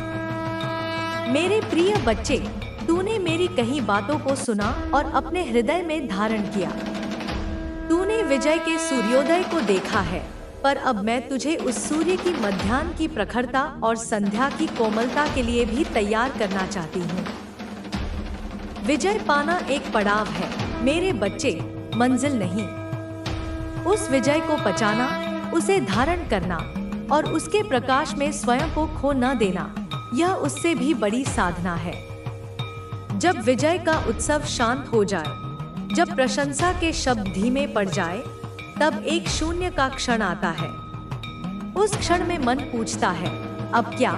मेरे प्रिय बच्चे, तूने मेरी कही बातों को सुना और अपने हृदय में धारण किया। तूने विजय के सूर्योदय को देखा है, पर अब मैं तुझे उस सूर्य की मध्याह्न की प्रखरता और संध्या की कोमलता के लिए भी तैयार करना चाहती हूँ। विजय पाना एक पड़ाव है मेरे बच्चे, मंजिल नहीं। उस विजय को पचाना, उसे धारण करना और उसके प्रकाश में स्वयं को खो न देना, यह उससे भी बड़ी साधना है। जब विजय का उत्सव शांत हो जाए, जब प्रशंसा के शब्द धीमे पड़ जाए, तब एक शून्य का क्षण आता है। उस क्षण में मन पूछता है, अब क्या?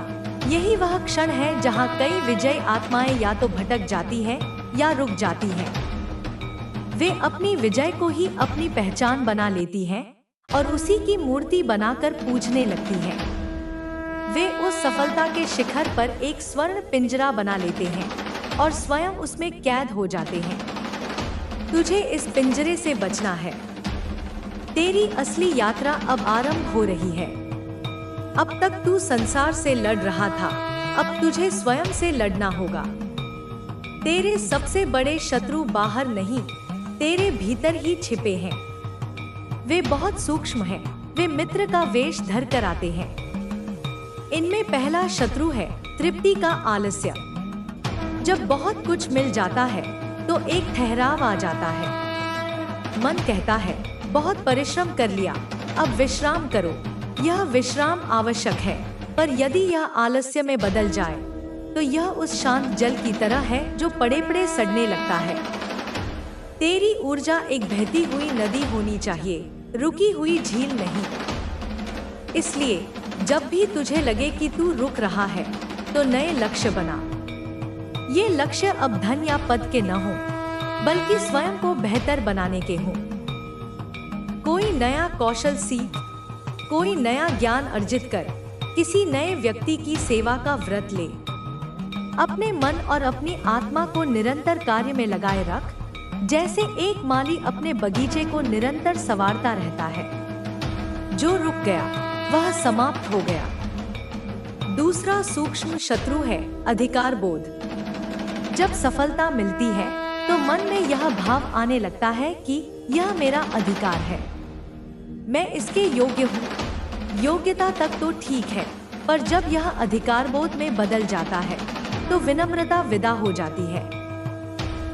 यही वह क्षण है जहाँ कई विजयी आत्माएं या तो भटक जाती हैं या रुक जाती हैं। वे अपनी विजय को ही अपनी पहचान बना लेती हैं और उसी की मूर्ति बनाकर पूजने लगती हैं। वे उस सफलता के शिखर पर एक स्वर्ण पिंजरा बना लेते हैं और स्वयं उसमें कैद हो जाते हैं। तुझे इस पिंजरे से बचना है। तेरी असली यात्रा अब आरंभ हो रही है। अब तक तू संसार से लड़ रहा था, अब तुझे स्वयं से लड़ना होगा। तेरे सबसे बड़े शत्रु बाहर नहीं, तेरे भीतर ही छिपे हैं। वे बहुत सूक्ष्म हैं, वे मित्र का वेश धर कर आते हैं। इनमें पहला शत्रु है तृप्ति का आलस्य। जब बहुत कुछ मिल जाता है तो एक ठहराव आ जाता है। मन कहता है, बहुत परिश्रम कर लिया, अब विश्राम करो। यह विश्राम आवश्यक है, पर यदि यह आलस्य में बदल जाए तो यह उस शांत जल की तरह है जो पड़े पड़े सड़ने लगता है। तेरी ऊर्जा एक बहती हुई नदी होनी चाहिए, रुकी हुई झील नहीं। इसलिए जब भी तुझे लगे कि तू रुक रहा है तो नए लक्ष्य बना। ये लक्ष्य अब धन या पद के न हो, बल्कि स्वयं को बेहतर बनाने के हों। कोई नया कौशल सीख, कोई नया ज्ञान अर्जित कर, किसी नए व्यक्ति की सेवा का व्रत ले। अपने मन और अपनी आत्मा को निरंतर कार्य में लगाए रख, जैसे एक माली अपने बगीचे को निरंतर संवारता रहता है। जो रुक गया वह समाप्त हो गया। दूसरा सूक्ष्म शत्रु है अधिकार बोध। जब सफलता मिलती है तो मन में यह भाव आने लगता है कि यह मेरा अधिकार है, मैं इसके योग्य हूँ। योग्यता तक तो ठीक है, पर जब यह अधिकार बोध में बदल जाता है तो विनम्रता विदा हो जाती है।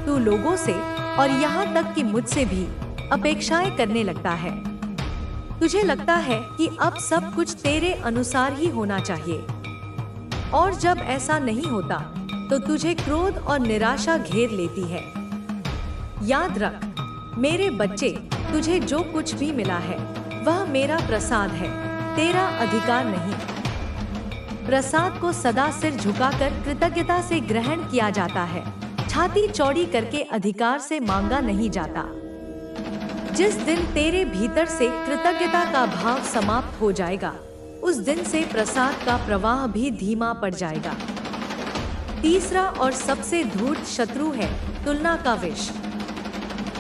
तू लोगों से और यहाँ तक कि मुझसे भी अपेक्षाएं करने लगता है। तुझे लगता है कि अब सब कुछ तेरे अनुसार ही होना चाहिए, और जब ऐसा नहीं होता तो तुझे क्रोध और निराशा घेर लेती है। याद रख मेरे बच्चे, तुझे जो कुछ भी मिला है वह मेरा प्रसाद है, तेरा अधिकार नहीं। प्रसाद को सदा सिर झुकाकर कृतज्ञता से ग्रहण किया जाता है, छाती चौड़ी करके अधिकार से मांगा नहीं जाता। जिस दिन तेरे भीतर से कृतज्ञता का भाव समाप्त हो जाएगा, उस दिन से प्रसाद का प्रवाह भी धीमा पड़ जाएगा। तीसरा और सबसे धूर्त शत्रु है तुलना का विष।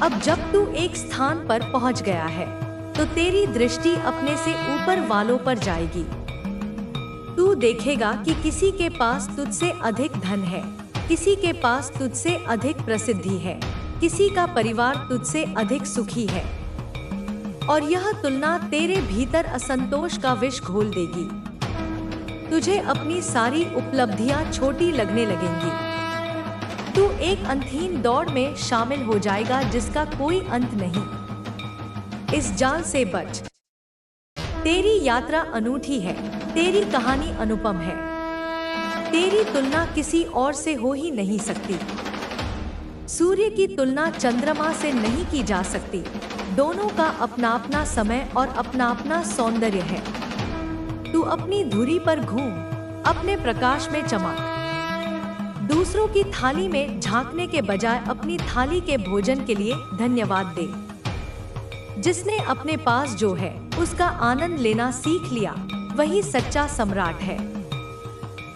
अब जब तू एक स्थान पर पहुंच गया है तो तेरी दृष्टि अपने से ऊपर वालों पर जाएगी। तू देखेगा कि किसी के पास तुझसे अधिक धन है, किसी के पास तुझसे अधिक प्रसिद्धि है, किसी का परिवार तुझसे अधिक सुखी है। और यह तुलना तेरे भीतर असंतोष का विष घोल देगी। तुझे अपनी सारी उपलब्धियां छोटी लगने लगेंगी। तू एक अंतहीन दौड़ में शामिल हो जाएगा जिसका कोई अंत नहीं। इस जाल से बच। तेरी यात्रा अनूठी है, तेरी कहानी अनुपम है। तेरी तुलना किसी और से हो ही नहीं सकती। सूर्य की तुलना चंद्रमा से नहीं की जा सकती। दोनों का अपना अपना समय और अपना अपना सौंदर्य है। तू अपनी धुरी पर घूम, अपने प्रकाश में चमक। दूसरों की थाली में झांकने के बजाय अपनी थाली के भोजन के लिए धन्यवाद दे। जिसने अपने पास जो है उसका आनंद लेना सीख लिया, वही सच्चा सम्राट है।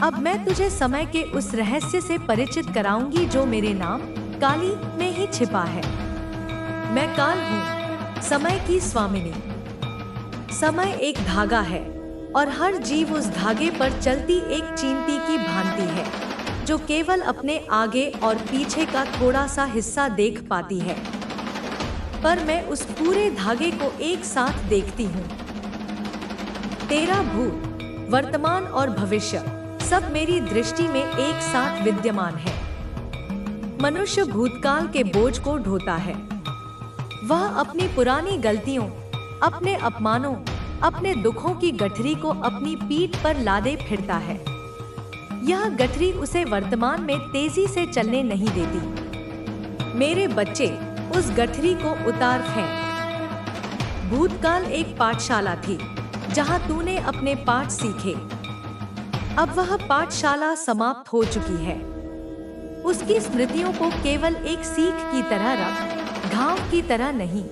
अब मैं तुझे समय के उस रहस्य से परिचित कराऊंगी जो मेरे नाम काली में ही छिपा है। मैं काल हूँ, समय की स्वामिनी। समय एक धागा है और हर जीव उस धागे पर चलती एक चींटी की भांति है, जो केवल अपने आगे और पीछे का थोड़ा सा हिस्सा देख पाती है। पर मैं उस पूरे धागे को एक साथ देखती हूँ। तेरा भूत, वर्तमान और भविष्य सब मेरी दृष्टि में एक साथ विद्यमान है। मनुष्य भूतकाल के बोझ को ढोता है। वह अपनी पुरानी गलतियों, अपने अपमानों, अपने दुखों की गठरी को अपनी पीठ पर लादे फिरता है। यह गठरी उसे वर्तमान में तेजी से चलने नहीं देती। मेरे बच्चे, उस गठरी को उतार फेंक। भूतकाल एक पाठशाला थी जहां तूने अपने पाठ सीखे। अब वह पाठशाला समाप्त हो चुकी है। उसकी स्मृतियों को केवल एक सीख की तरह रख, घाव की तरह नहीं।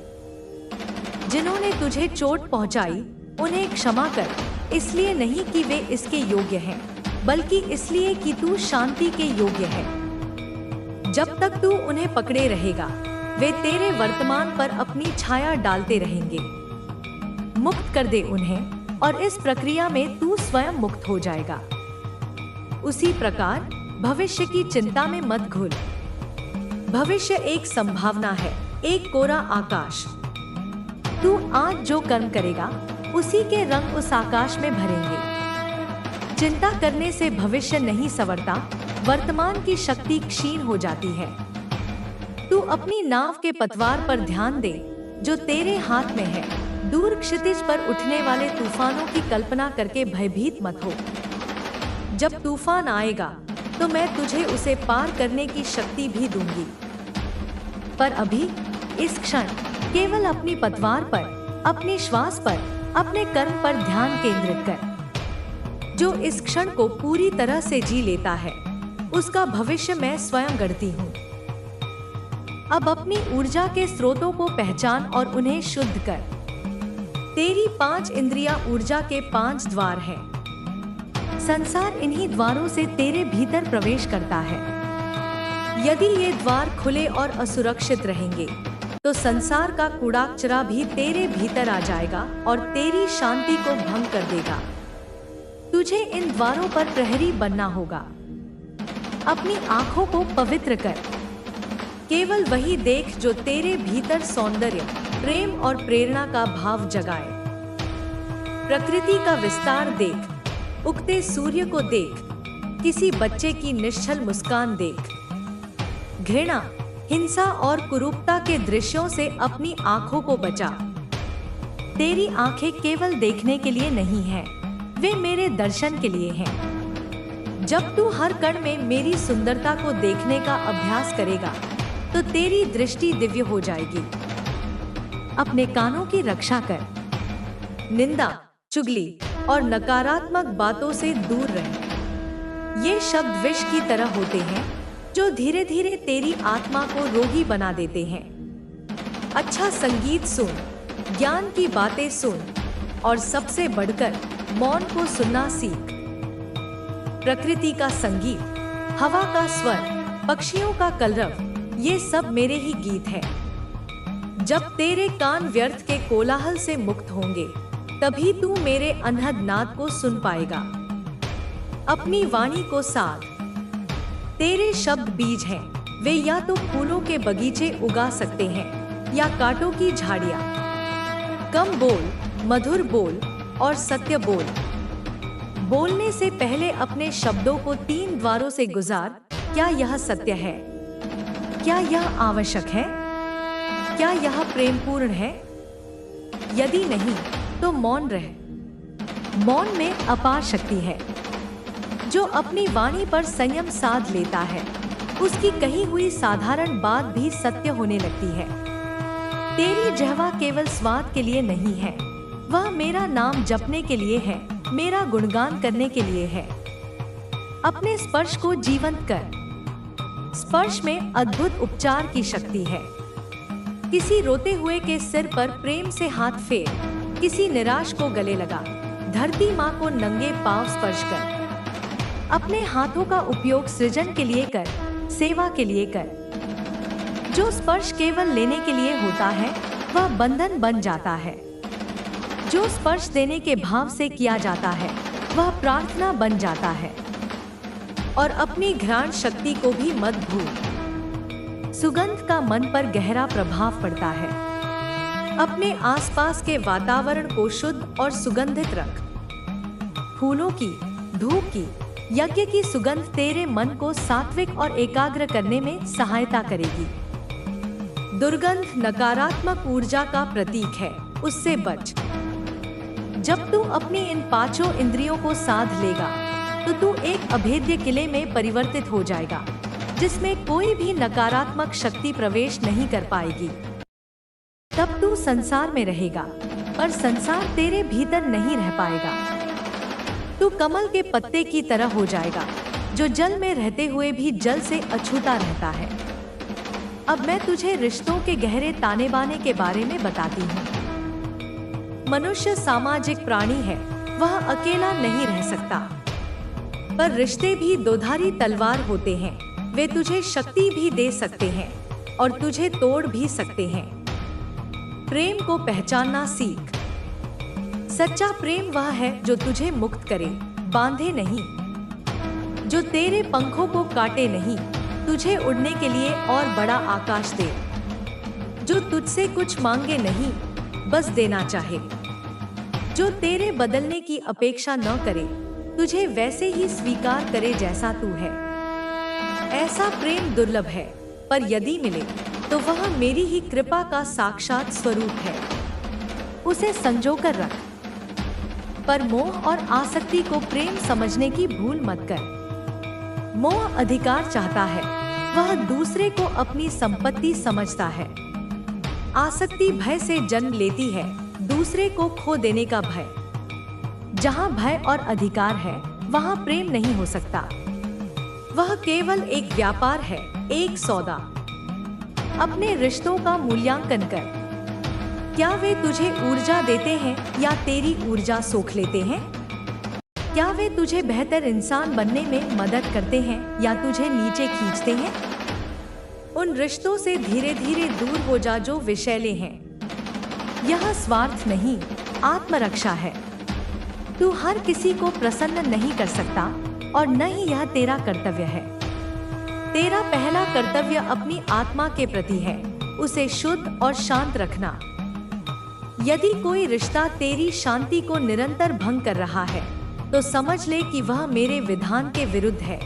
जिन्होंने तुझे चोट पहुंचाई, उन्हें क्षमा कर, इसलिए नहीं कि वे इसके योग्य हैं, बल्कि इसलिए कि तू शांति के योग्य है। जब तक तू उन्हें पकड़े रहेगा, वे तेरे वर्तमान पर अपनी छाया डालते रहेंगे। मुक्त कर दे उन्हें और इस प्रक्रिया में तू स्वयं मुक्त हो जाएगा। उसी प्रकार भविष्य की चिंता में मत घुल। भविष्य एक संभावना है, एक कोरा आकाश। तू आज जो कर्म करेगा, उसी के रंग उस आकाश में भरेंगे। चिंता करने से भविष्य नहीं संवरता, वर्तमान की शक्ति क्षीण हो जाती है। तू अपनी नाव के पतवार पर ध्यान दे, जो तेरे हाथ में है। दूर क्षितिज पर उठने वाले तूफानों की कल्पना करके भयभीत मत हो। जब तूफान आएगा, तो मैं तुझे उसे पार करने की शक्ति भी दूंगी। पर अभी, इस क्षण, केवल अपनी पतवार पर, अपने श्वास पर, अपने कर्म पर ध्यान केंद्रित कर। जो इस क्षण को पूरी तरह से जी लेता है, उसका भविष्य मैं स्वयं गढ़ती हूँ। अब अपनी ऊर्जा के स्रोतों को पहचान और उन्हें शुद्ध कर। तेरी 5 इंद्रियां ऊर्जा के 5 द्वार हैं। संसार इन्हीं द्वारों से तेरे भीतर प्रवेश करता है। यदि ये द्वार खुले और असुरक्षित रहेंगे, तो संसार का कूड़ाकचरा भी तेरे भीतर आ जाएगा और तेरी शांति को भंग कर देगा। तुझे इन द्वारों पर प्रहरी बनना होगा। अपनी आंखों को पवित्र कर। केवल वही देख जो तेरे भीतर सौंदर्य, प्रेम और प्रेरणा का भाव जगाए। प्रकृति का विस्तार देख, उगते सूर्य को देख, किसी बच्चे की निश्चल मुस्कान देख। घृणा, हिंसा और कुरूपता के दृश्यों से अपनी आंखों को बचा। तेरी आंखें केवल देखने के लिए नहीं हैं, वे मेरे दर्शन के लिए हैं। जब तू हर कण में मेरी सुंदरता को देखने का अभ्यास करेगा, तो तेरी दृष्टि दिव्य हो जाएगी। अपने कानों की रक्षा कर। निंदा, चुगली और नकारात्मक बातों से दूर रह। ये शब्द विष की तरह होते हैं, जो धीरे धीरे तेरी आत्मा को रोगी बना देते हैं। अच्छा संगीत सुन, ज्ञान की बातें सुन और सबसे बढ़कर मौन को सुनना सीख। प्रकृति का संगीत, हवा का स्वर, पक्षियों का कलरव, ये सब मेरे ही गीत हैं। जब तेरे कान व्यर्थ के कोलाहल से मुक्त होंगे, तभी तू मेरे अनहद नाद को सुन पाएगा। अपनी वाणी को साध। तेरे शब्द बीज हैं, वे या तो फूलों के बगीचे उगा सकते हैं या कांटों की झाड़ियां। कम बोल, मधुर बोल और सत्य बोल। बोलने से पहले अपने शब्दों को 3 द्वारों से गुजार। क्या यह सत्य है? क्या यह आवश्यक है? क्या यह प्रेमपूर्ण है? यदि नहीं तो मौन रह। मौन में अपार शक्ति है। जो अपनी वाणी पर संयम साध लेता है, उसकी कही हुई साधारण बात भी सत्य होने लगती है। तेरी जिह्वा केवल स्वाद के लिए नहीं है, वह मेरा नाम जपने के लिए है, मेरा गुणगान करने के लिए है। अपने स्पर्श को जीवंत कर। स्पर्श में अद्भुत उपचार की शक्ति है। किसी रोते हुए के सिर पर प्रेम से हाथ फेर, किसी निराश को गले लगा, धरती माँ को नंगे पांव स्पर्श कर। अपने हाथों का उपयोग सृजन के लिए कर, सेवा के लिए कर। जो स्पर्श केवल लेने के लिए होता है, वह बंधन बन जाता है। जो स्पर्श देने के भाव से किया जाता है, वह प्रार्थना बन जाता है। और अपनी घ्राण शक्ति को भी मत भूल। सुगंध का मन पर गहरा प्रभाव पड़ता है। अपने आसपास के वातावरण को शुद्ध और सुगंधित रख। फूलों की, धूप की, यज्ञ की सुगंध तेरे मन को सात्विक और एकाग्र करने में सहायता करेगी। दुर्गंध नकारात्मक ऊर्जा का प्रतीक है, उससे बच। जब तू अपनी इन 5 इंद्रियों को साध लेगा, तो तू एक अभेद्य किले में परिवर्तित हो जाएगा, जिसमें कोई भी नकारात्मक शक्ति प्रवेश नहीं कर पाएगी। तब तू संसार में रहेगा, पर संसार तेरे भीतर नहीं रह पाएगा। तू कमल के पत्ते की तरह हो जाएगा, जो जल में रहते हुए भी जल से अछूता रहता है। अब मैं तुझे रिश्तों के गहरे ताने बाने के बारे में बताती हूँ। मनुष्य सामाजिक प्राणी है, वह अकेला नहीं रह सकता। पर रिश्ते भी दोधारी तलवार होते हैं, वे तुझे शक्ति भी दे सकते हैं और तुझे तोड़ भी सकते हैं। प्रेम को पहचानना सीख। सच्चा प्रेम वह है जो तुझे मुक्त करे, बांधे नहीं। जो तेरे पंखों को काटे नहीं, तुझे उड़ने के लिए और बड़ा आकाश दे। जो तुझसे कुछ मांगे नहीं, बस देना चाहे। जो तेरे बदलने की अपेक्षा न करे, तुझे वैसे ही स्वीकार करे जैसा तू है। ऐसा प्रेम दुर्लभ है, पर यदि मिले तो वह मेरी ही कृपा का साक्षात स्वरूप है। उसे संजो कर रख। पर मोह और आसक्ति को प्रेम समझने की भूल मत कर। मोह अधिकार चाहता है, वह दूसरे को अपनी संपत्ति समझता है। आसक्ति भय से जन्म लेती है, दूसरे को खो देने का भय। जहाँ भय और अधिकार है, वहाँ प्रेम नहीं हो सकता। वह केवल एक व्यापार है, एक सौदा। अपने रिश्तों का मूल्यांकन कर। क्या वे तुझे ऊर्जा देते हैं या तेरी ऊर्जा सोख लेते हैं? क्या वे तुझे बेहतर इंसान बनने में मदद करते हैं या तुझे नीचे खींचते हैं? उन रिश्तों से धीरे धीरे दूर हो जा जो विषैले हैं। यह स्वार्थ नहीं, आत्मरक्षा है। तू हर किसी को प्रसन्न नहीं कर सकता और न ही यह तेरा कर्तव्य है। तेरा पहला कर्तव्य अपनी आत्मा के प्रति है, उसे शुद्ध और शांत रखना। यदि कोई रिश्ता तेरी शांति को निरंतर भंग कर रहा है, तो समझ ले कि वह मेरे विधान के विरुद्ध है।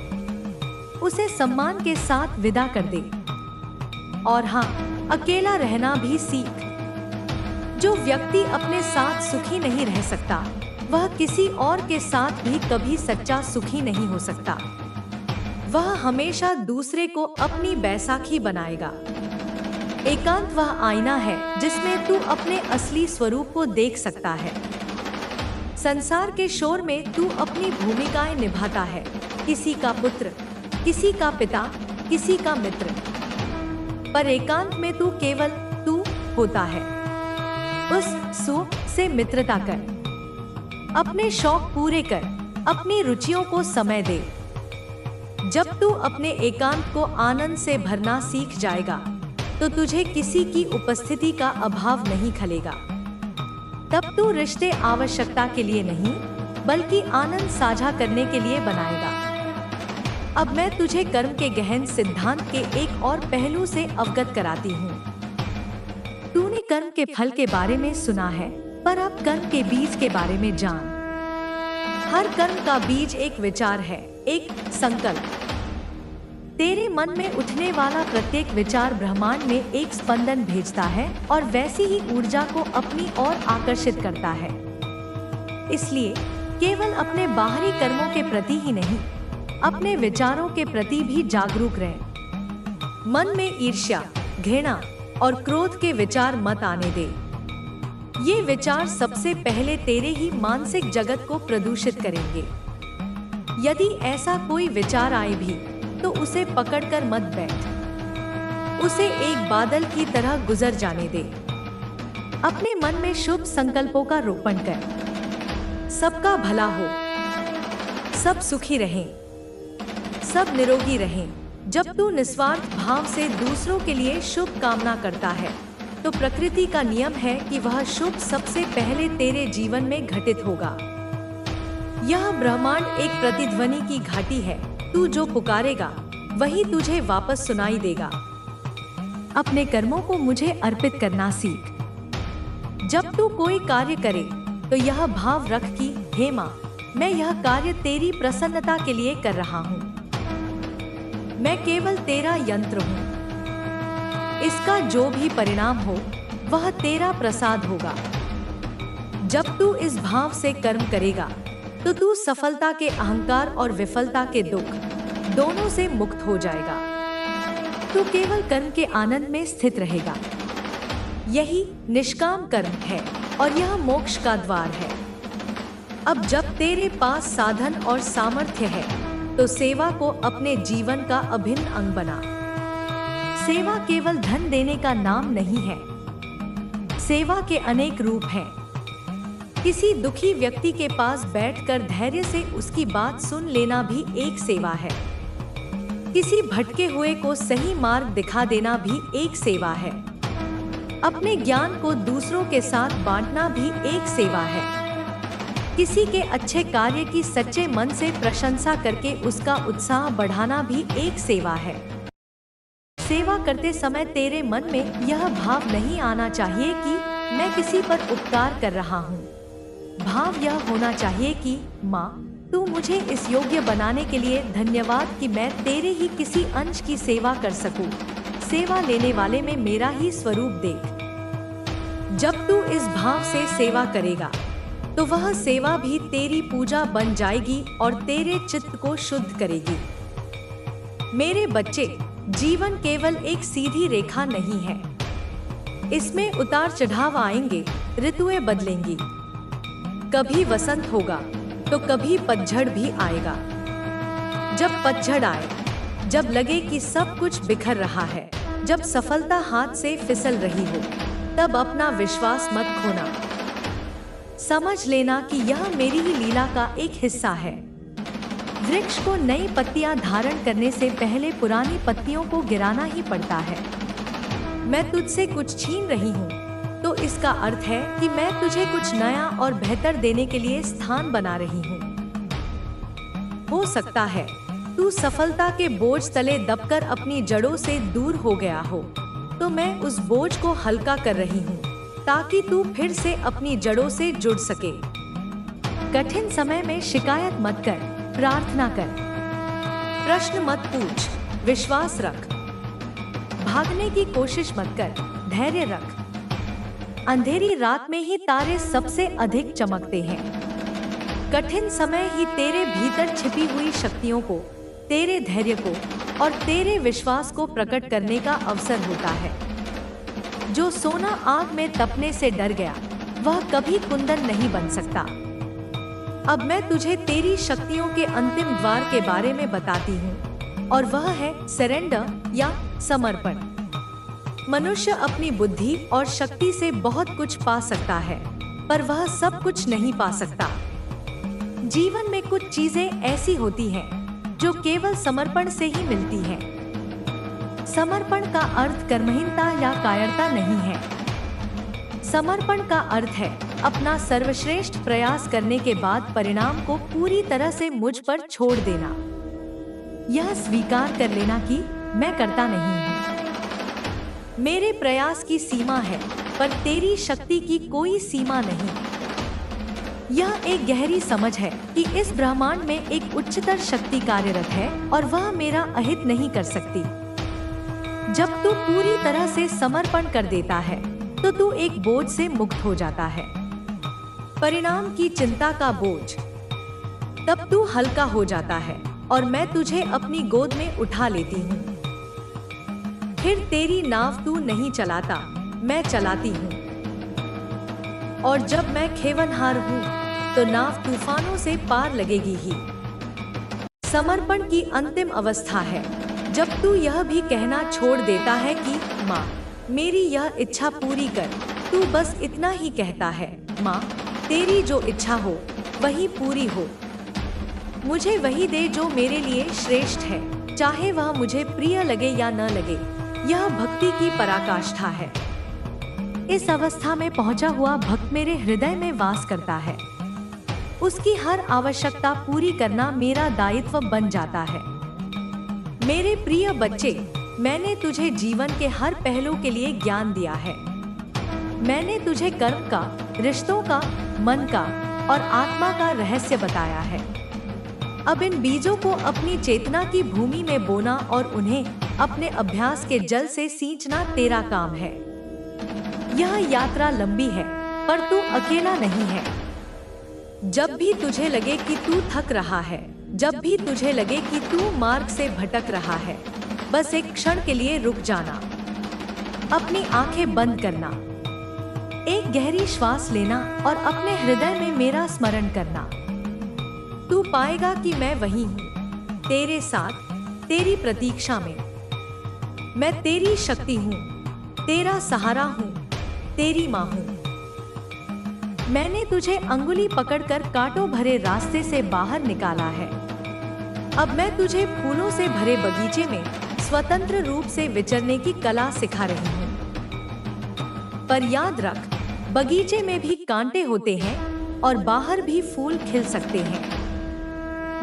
उसे सम्मान के साथ विदा कर दे। और हाँ, अकेला रहना भी सीख। जो व्यक्ति अपने साथ सुखी नहीं रह सकता, वह किसी और के साथ भी कभी सच्चा सुखी नहीं हो सकता। वह हमेशा दूसरे को अपनी बैसाखी बनाएगा। एकांत वह आईना है जिसमें तू अपने असली स्वरूप को देख सकता है। संसार के शोर में तू अपनी भूमिकाएं निभाता है, किसी का पुत्र, किसी का पिता, किसी का मित्र। पर एकांत में तू केवल तू होता है। उस सु से मित्रता कर। अपने शौक पूरे कर, अपनी रुचियों को समय दे। जब तू अपने एकांत को आनंद से भरना सीख जाएगा, तो तुझे किसी की उपस्थिति का अभाव नहीं खलेगा। तब तू रिश्ते आवश्यकता के लिए नहीं, बल्कि आनंद साझा करने के लिए बनाएगा। अब मैं तुझे कर्म के गहन सिद्धांत के एक और पहलू से अवगत कराती हूँ। तूने कर्म के फल के बारे में सुना है, पर अब कर्म के बीज के बारे में जान। हर कर्म का बीज एक विचार है, एक संकल्प। तेरे मन में उठने वाला प्रत्येक विचार ब्रह्मांड में एक स्पंदन भेजता है और वैसी ही ऊर्जा को अपनी ओर आकर्षित करता है। इसलिए केवल अपने बाहरी कर्मों के प्रति ही नहीं, अपने विचारों के प्रति भी जागरूक रहें। मन में ईर्ष्या, घृणा और क्रोध के विचार मत आने दे। ये विचार सबसे पहले तेरे ही मानसिक जगत को प्रदूषित करेंगे। यदि ऐसा कोई विचार आए भी तो उसे पकड़कर मत बैठ, उसे एक बादल की तरह गुजर जाने दे। अपने मन में शुभ संकल्पों का रोपण कर। सबका भला हो, सब सुखी रहें, सब निरोगी रहें। जब तू निस्वार्थ भाव से दूसरों के लिए शुभ कामना करता है तो प्रकृति का नियम है कि वह शुभ सबसे पहले तेरे जीवन में घटित होगा। यह ब्रह्मांड एक प्रतिध्वनि की घाटी है। तू जो पुकारेगा वही तुझे वापस सुनाई देगा। अपने कर्मों को मुझे अर्पित करना सीख। जब तू कोई कार्य करे तो यह भाव रख कि हे माँ, मैं यह कार्य तेरी प्रसन्नता के लिए कर रहा हूँ। मैं केवल तेरा यंत्र हूँ। इसका जो भी परिणाम हो वह तेरा प्रसाद होगा। जब तू इस भाव से कर्म करेगा तो तू सफलता के अहंकार और विफलता के दुख दोनों से मुक्त हो जाएगा। तू केवल कर्म के आनंद में स्थित रहेगा। यही निष्काम कर्म है और यह मोक्ष का द्वार है। अब जब तेरे पास साधन और सामर्थ्य है तो सेवा को अपने जीवन का अभिन्न अंग बना। सेवा केवल धन देने का नाम नहीं है। सेवा के अनेक रूप हैं। किसी दुखी व्यक्ति के पास बैठकर धैर्य से उसकी बात सुन लेना भी एक सेवा है। किसी भटके हुए को सही मार्ग दिखा देना भी एक सेवा है। अपने ज्ञान को दूसरों के साथ बांटना भी एक सेवा है। किसी के अच्छे कार्य की सच्चे मन से प्रशंसा करके उसका उत्साह बढ़ाना भी एक सेवा है। सेवा करते समय तेरे मन में यह भाव नहीं आना चाहिए कि मैं किसी पर उपकार कर रहा हूँ। भाव यह होना चाहिए कि माँ, तू मुझे इस योग्य बनाने के लिए धन्यवाद कि मैं तेरे ही किसी अंश की सेवा कर सकूं। सेवा लेने वाले में मेरा ही स्वरूप देख। जब तू इस भाव से सेवा करेगा तो वह सेवा भी तेरी पूजा बन जाएगी और तेरे चित्त को शुद्ध करेगी। मेरे बच्चे, जीवन केवल एक सीधी रेखा नहीं है। इसमें उतार चढ़ाव आएंगे, ऋतुएं बदलेंगी। कभी वसंत होगा तो कभी पतझड़ भी आएगा। जब पतझड़ आए, जब लगे कि सब कुछ बिखर रहा है, जब सफलता हाथ से फिसल रही हो, तब अपना विश्वास मत खोना। समझ लेना कि यह मेरी ही लीला का एक हिस्सा है। वृक्ष को नई पत्तियां धारण करने से पहले पुरानी पत्तियों को गिराना ही पड़ता है। मैं तुझसे कुछ छीन रही हूँ तो इसका अर्थ है कि मैं तुझे कुछ नया और बेहतर देने के लिए स्थान बना रही हूँ। हो सकता है तू सफलता के बोझ तले दबकर अपनी जड़ों से दूर हो गया हो, तो मैं उस बोझ को हल्का कर रही हूँ ताकि तू फिर से अपनी जड़ों से जुड़ सके। कठिन समय में शिकायत मत कर, प्रार्थना कर। प्रश्न मत पूछ, विश्वास रख। भागने की कोशिश मत कर, धैर्य रख। अंधेरी रात में ही तारे सबसे अधिक चमकते हैं। कठिन समय ही तेरे भीतर छिपी हुई शक्तियों को, तेरे धैर्य को और तेरे विश्वास को प्रकट करने का अवसर होता है। जो सोना आग में तपने से डर गया, वह कभी कुंदन नहीं बन सकता। अब मैं तुझे तेरी शक्तियों के अंतिम द्वार के बारे में बताती हूँ और वह है सरेंडर या समर्पण। मनुष्य अपनी बुद्धि और शक्ति से बहुत कुछ पा सकता है, पर वह सब कुछ नहीं पा सकता। जीवन में कुछ चीजें ऐसी होती हैं जो केवल समर्पण से ही मिलती हैं। समर्पण का अर्थ कर्महीनता या कायरता नहीं है। समर्पण का अर्थ है अपना सर्वश्रेष्ठ प्रयास करने के बाद परिणाम को पूरी तरह से मुझ पर छोड़ देना। यह स्वीकार कर लेना कि मैं करता नहीं हूँ। मेरे प्रयास की सीमा है, पर तेरी शक्ति की कोई सीमा नहीं। यह एक गहरी समझ है कि इस ब्रह्मांड में एक उच्चतर शक्ति कार्यरत है और वह मेरा अहित नहीं कर सकती। जब तू पूरी तरह से समर्पण कर देता है तो तू एक बोझ से मुक्त हो जाता है, परिणाम की चिंता का बोझ। तब तू हल्का हो जाता है और मैं तुझे अपनी गोद में उठा लेती हूँ। फिर तेरी नाव तू नहीं चलाता, मैं चलाती हूँ। और जब मैं खेवनहार हूँ तो नाव तूफानों से पार लगेगी ही। समर्पण की अंतिम अवस्था है जब तू यह भी कहना छोड़ देता है कि माँ, मेरी यह इच्छा पूरी कर। तू बस इतना ही कहता है, माँ, तेरी जो इच्छा हो वही पूरी हो। मुझे वही दे जो मेरे लिए श्रेष्ठ है, चाहे वह मुझे प्रिय लगे या न लगे। यह भक्ति की पराकाष्ठा है। इस अवस्था में पहुंचा हुआ भक्त मेरे हृदय में वास करता है। उसकी हर आवश्यकता पूरी करना मेरा दायित्व बन जाता है। मेरे प्रिय बच्चे, मैंने तुझे जीवन के हर पहलू के लिए ज्ञान दिया है। मैंने तुझे कर्म का, रिश्तों का, मन का और आत्मा का रहस्य बताया है। अब इन बीजों को अपनी चेतना की भूमि में बोना और उन्हें अपने अभ्यास के जल से सींचना तेरा काम है। यह यात्रा लंबी है, पर तू अकेला नहीं है। जब भी तुझे लगे कि तू थक रहा है, जब भी तुझे लगे कि तू मार्ग से भटक रहा है, बस एक क्षण के लिए रुक जाना, अपनी आंखें बंद करना, एक गहरी श्वास लेना और अपने हृदय में मेरा स्मरण करना। तू पाएगा कि मैं वही हूँ, तेरे साथ, तेरी प्रतीक्षा में। मैं तेरी शक्ति हूँ, तेरा सहारा हूँ, तेरी माँ हूँ। मैंने तुझे अंगुली पकड़कर कांटों भरे रास्ते से बाहर निकाला है। अब मैं तुझे फूलों से भरे बगीचे में स्वतंत्र रूप से विचरने की कला सिखा रही हूँ। पर याद रख, बगीचे में भी कांटे होते हैं और बाहर भी फूल खिल सकते हैं।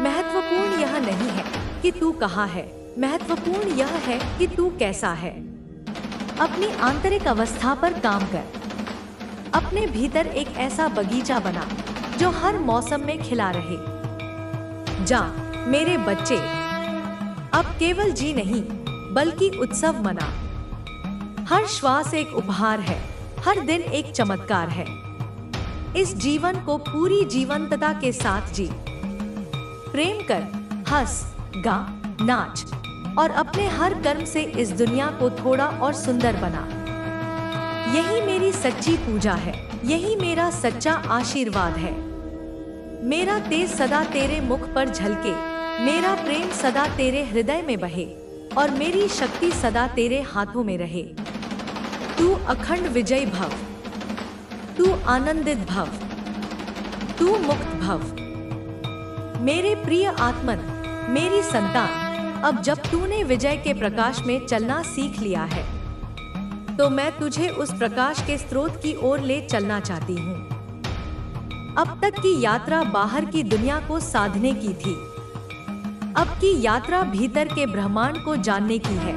महत्वपूर्ण यह नहीं है कि तू कहाँ है, महत्वपूर्ण यह है कि तू कैसा है। अपनी आंतरिक अवस्था पर काम कर। अपने भीतर एक ऐसा बगीचा बना जो हर मौसम में खिला रहे। जा मेरे बच्चे, अब केवल जी नहीं बल्कि उत्सव मना। हर श्वास एक उपहार है, हर दिन एक चमत्कार है। इस जीवन को पूरी जीवंतता के साथ जी। प्रेम कर, हंस, गा, नाच और अपने हर कर्म से इस दुनिया को थोड़ा और सुंदर बना। यही मेरी सच्ची पूजा है, यही मेरा सच्चा आशीर्वाद है। मेरा तेज सदा तेरे मुख पर झलके, मेरा प्रेम सदा तेरे हृदय में बहे और मेरी शक्ति सदा तेरे हाथों में रहे। तू अखंड विजयी भव, तू आनंदित भव, तू मुक्त भव। मेरे प्रिय आत्मन, मेरी संतान, अब जब तूने विजय के प्रकाश में चलना सीख लिया है तो मैं तुझे उस प्रकाश के स्रोत की ओर ले चलना चाहती हूँ। अब तक की यात्रा बाहर की दुनिया को साधने की थी, अब की यात्रा भीतर के ब्रह्मांड को जानने की है।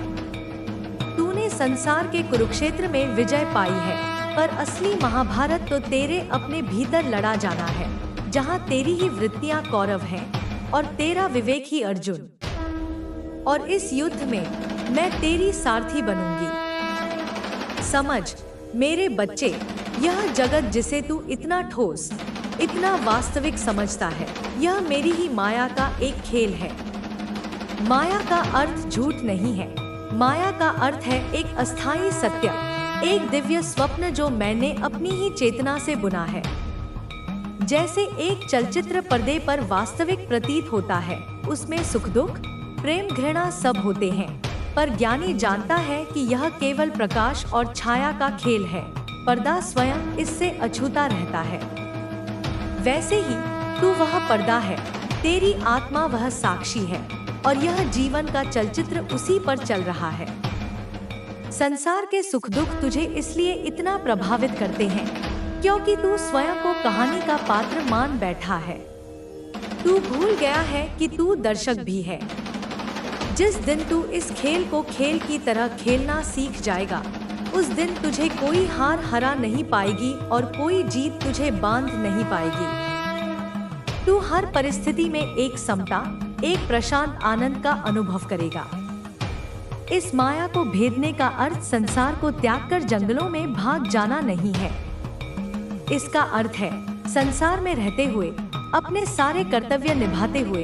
तूने संसार के कुरुक्षेत्र में विजय पाई है, पर असली महाभारत तो तेरे अपने भीतर लड़ा जाना है, जहाँ तेरी ही वृत्तियाँ कौरव हैं और तेरा विवेक ही अर्जुन। और इस युद्ध में मैं तेरी सारथी बनूंगी। समझ मेरे बच्चे, यह जगत जिसे तू इतना ठोस, इतना वास्तविक समझता है, यह मेरी ही माया का एक खेल है। माया का अर्थ झूठ नहीं है, माया का अर्थ है एक अस्थायी सत्य, एक दिव्य स्वप्न जो मैंने अपनी ही चेतना से बुना है। जैसे एक चलचित्र पर्दे पर वास्तविक प्रतीत होता है, उसमें सुख दुख, प्रेम घृणा सब होते हैं, पर ज्ञानी जानता है कि यह केवल प्रकाश और छाया का खेल है। पर्दा स्वयं इससे अछूता रहता है। वैसे ही तू वह पर्दा है, तेरी आत्मा वह साक्षी है और यह जीवन का चलचित्र उसी पर चल रहा है। संसार के सुख दुख तुझे इसलिए इतना प्रभावित करते हैं क्योंकि तू स्वयं को कहानी का पात्र मान बैठा है। तू भूल गया है कि तू दर्शक भी है। जिस दिन तू इस खेल को खेल की तरह खेलना सीख जाएगा, उस दिन तुझे कोई हार हरा नहीं पाएगी और कोई जीत तुझे बांध नहीं पाएगी। तू हर परिस्थिति में एक समता, एक प्रशांत आनंद का अनुभव करेगा। इस माया को भेदने का अर्थ संसार को त्याग कर जंगलों में भाग जाना नहीं है। इसका अर्थ है संसार में रहते हुए अपने सारे कर्तव्य निभाते हुए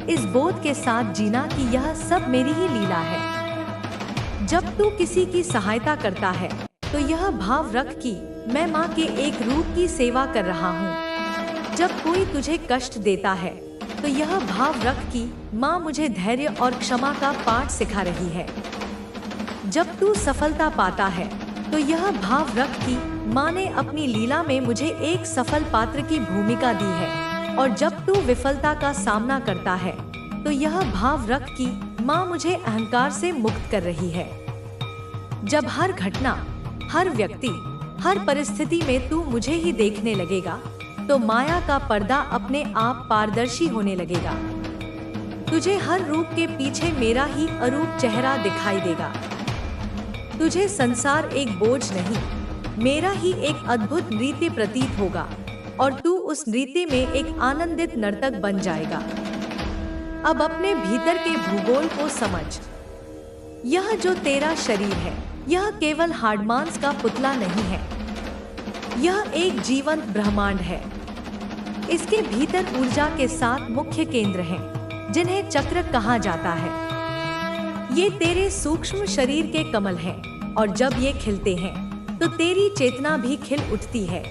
इस बोध के साथ जीना कि यह सब मेरी ही लीला है। जब तू किसी की सहायता करता है तो यह भाव रख कि मैं माँ के एक रूप की सेवा कर रहा हूँ। जब कोई तुझे कष्ट देता है तो यह भाव रख कि माँ मुझे धैर्य और क्षमा का पाठ सिखा रही है। जब तू सफलता पाता है तो यह भाव रख कि माँ ने अपनी लीला में मुझे एक सफल पात्र की भूमिका दी है। और जब तू विफलता का सामना करता है तो यह भाव रख कि माँ मुझे अहंकार से मुक्त कर रही है। जब हर घटना, हर व्यक्ति, हर परिस्थिति में तू मुझे ही देखने लगेगा तो माया का पर्दा अपने आप पारदर्शी होने लगेगा। तुझे हर रूप के पीछे मेरा ही अरूप चेहरा दिखाई देगा। तुझे संसार एक बोझ नहीं, मेरा ही एक अद्भुत नृत्य प्रतीत होगा और तू उस नृत्य में एक आनंदित नर्तक बन जाएगा। अब अपने भीतर के भूगोल को समझ। यह जो तेरा शरीर है यह केवल हाडमांस का पुतला नहीं है। यह एक जीवंत ब्रह्मांड है। इसके भीतर ऊर्जा के 7 मुख्य केंद्र हैं, जिन्हें चक्र कहा जाता है। ये तेरे सूक्ष्म शरीर के कमल हैं और जब ये खिलते हैं तो तेरी चेतना भी खिल उठती है।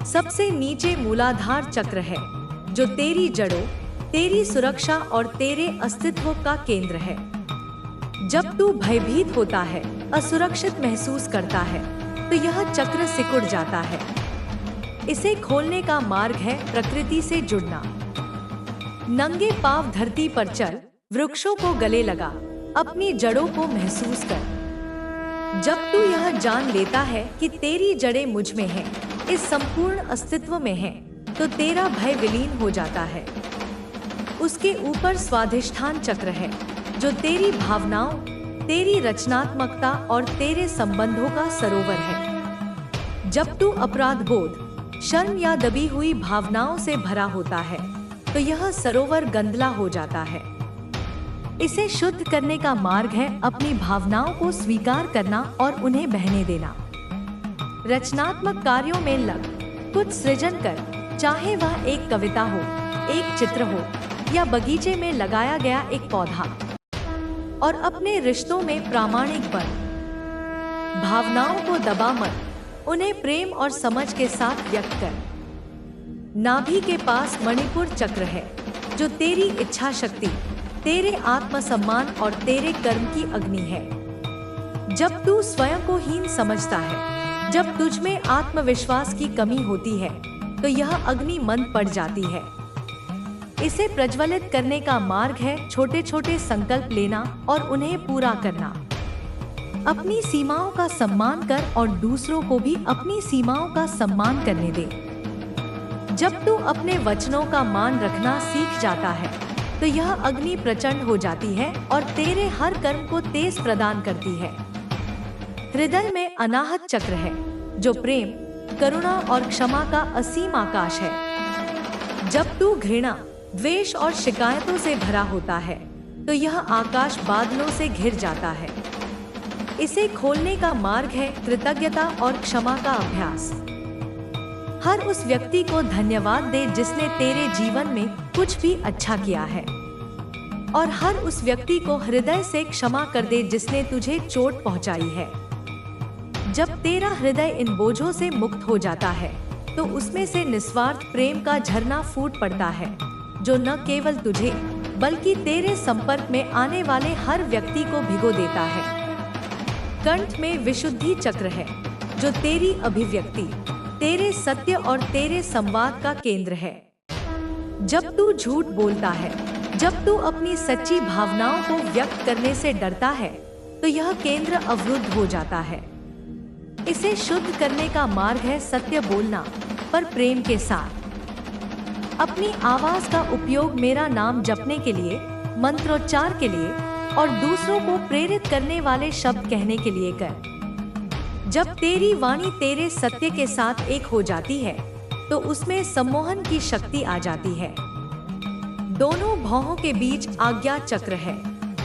सबसे नीचे मूलाधार चक्र है जो तेरी जड़ों, तेरी सुरक्षा और तेरे अस्तित्व का केंद्र है। जब तू भयभीत होता है, असुरक्षित महसूस करता है तो यह चक्र सिकुड़ जाता है। इसे खोलने का मार्ग है प्रकृति से जुड़ना। नंगे पांव धरती पर चल, वृक्षों को गले लगा, अपनी जड़ों को महसूस कर। जब तू यह जान लेता है कि तेरी जड़ें मुझ में हैं, इस संपूर्ण अस्तित्व में हैं, तो तेरा भय विलीन हो जाता है। उसके ऊपर स्वाधिष्ठान चक्र है जो तेरी भावनाओं, तेरी रचनात्मकता और तेरे संबंधों का सरोवर है। जब तू अपराध बोध, शर्म या दबी हुई भावनाओं से भरा होता है तो यह सरोवर गंदला हो जाता है। इसे शुद्ध करने का मार्ग है अपनी भावनाओं को स्वीकार करना और उन्हें बहने देना। रचनात्मक कार्यों में लग, कुछ सृजन कर, चाहे वह एक कविता हो, एक चित्र हो या बगीचे में लगाया गया एक पौधा। और अपने रिश्तों में प्रामाणिक बन। भावनाओं को दबा मत, उन्हें प्रेम और समझ के साथ व्यक्त कर। नाभि के पास मणिपुर चक्र है जो तेरी इच्छा शक्ति, तेरे आत्मसम्मान और तेरे कर्म की अग्नि है। जब तू स्वयं को हीन समझता है, जब तुझ में आत्मविश्वास की कमी होती है तो यह अग्नि मंद पड़ जाती है। इसे प्रज्वलित करने का मार्ग है छोटे छोटे संकल्प लेना और उन्हें पूरा करना। अपनी सीमाओं का सम्मान कर और दूसरों को भी अपनी सीमाओं का सम्मान करने दे। जब तू अपने वचनों का मान रखना सीख जाता है तो यह अग्नि प्रचंड हो जाती है और तेरे हर कर्म को तेज प्रदान करती है। हृदय में अनाहत चक्र है जो प्रेम, करुणा और क्षमा का असीम आकाश है। जब तू घृणा, द्वेष और शिकायतों से भरा होता है तो यह आकाश बादलों से घिर जाता है। इसे खोलने का मार्ग है कृतज्ञता और क्षमा का अभ्यास। हर उस व्यक्ति को धन्यवाद दे जिसने तेरे जीवन में कुछ भी अच्छा किया है और हर उस व्यक्ति को हृदय से क्षमा कर दे जिसने तुझे चोट पहुंचाई है। जब तेरा हृदय इन बोझों से मुक्त हो जाता है तो उसमें से निस्वार्थ प्रेम का झरना फूट पड़ता है जो न केवल तुझे बल्कि तेरे संपर्क में आने वाले हर व्यक्ति को भिगो देता है। कंठ में विशुद्धि चक्र है जो तेरी अभिव्यक्ति, तेरे सत्य और तेरे संवाद का केंद्र है। जब तू झूठ बोलता है, जब तू अपनी सच्ची भावनाओं को व्यक्त करने से डरता है तो यह केंद्र अवरुद्ध हो जाता है। इसे शुद्ध करने का मार्ग है सत्य बोलना, पर प्रेम के साथ। अपनी आवाज का उपयोग मेरा नाम जपने के लिए, मंत्रोच्चार के लिए और दूसरों को प्रेरित करने वाले शब्द कहने के लिए कर। जब तेरी वाणी तेरे सत्य के साथ एक हो जाती है तो उसमें सम्मोहन की शक्ति आ जाती है। दोनों भौहों के बीच आज्ञा चक्र है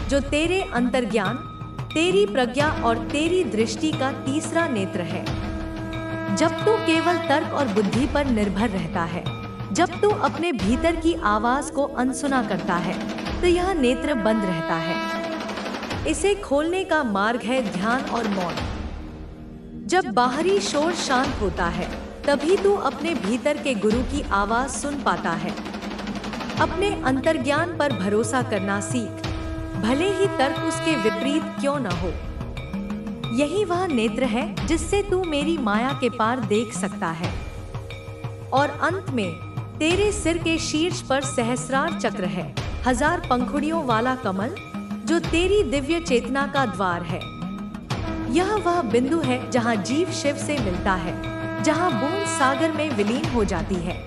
जो तेरे अंतर्ज्ञान, तेरी प्रज्ञा और तेरी दृष्टि का तीसरा नेत्र है। जब तू केवल तर्क और बुद्धि पर निर्भर रहता है, जब तू अपने भीतर की आवाज को अनसुना करता है, तो यह नेत्र बंद रहता है। इसे खोलने का मार्ग है ध्यान और मौन। जब बाहरी शोर शांत होता है, तभी तू अपने भीतर के गुरु की आवाज सुन पाता है। अपने अंतर्ज्ञान पर भरोसा करना सीख, भले ही तर्क उसके विपरीत क्यों न हो। यही वह नेत्र है जिससे तू मेरी माया के पार देख सकता है। और अंत में तेरे सिर के शीर्ष पर सहस्रार चक्र है, 1000 पंखुड़ियों वाला कमल जो तेरी दिव्य चेतना का द्वार है। यह वह बिंदु है जहाँ जीव शिव से मिलता है, जहाँ बूंद सागर में विलीन हो जाती है।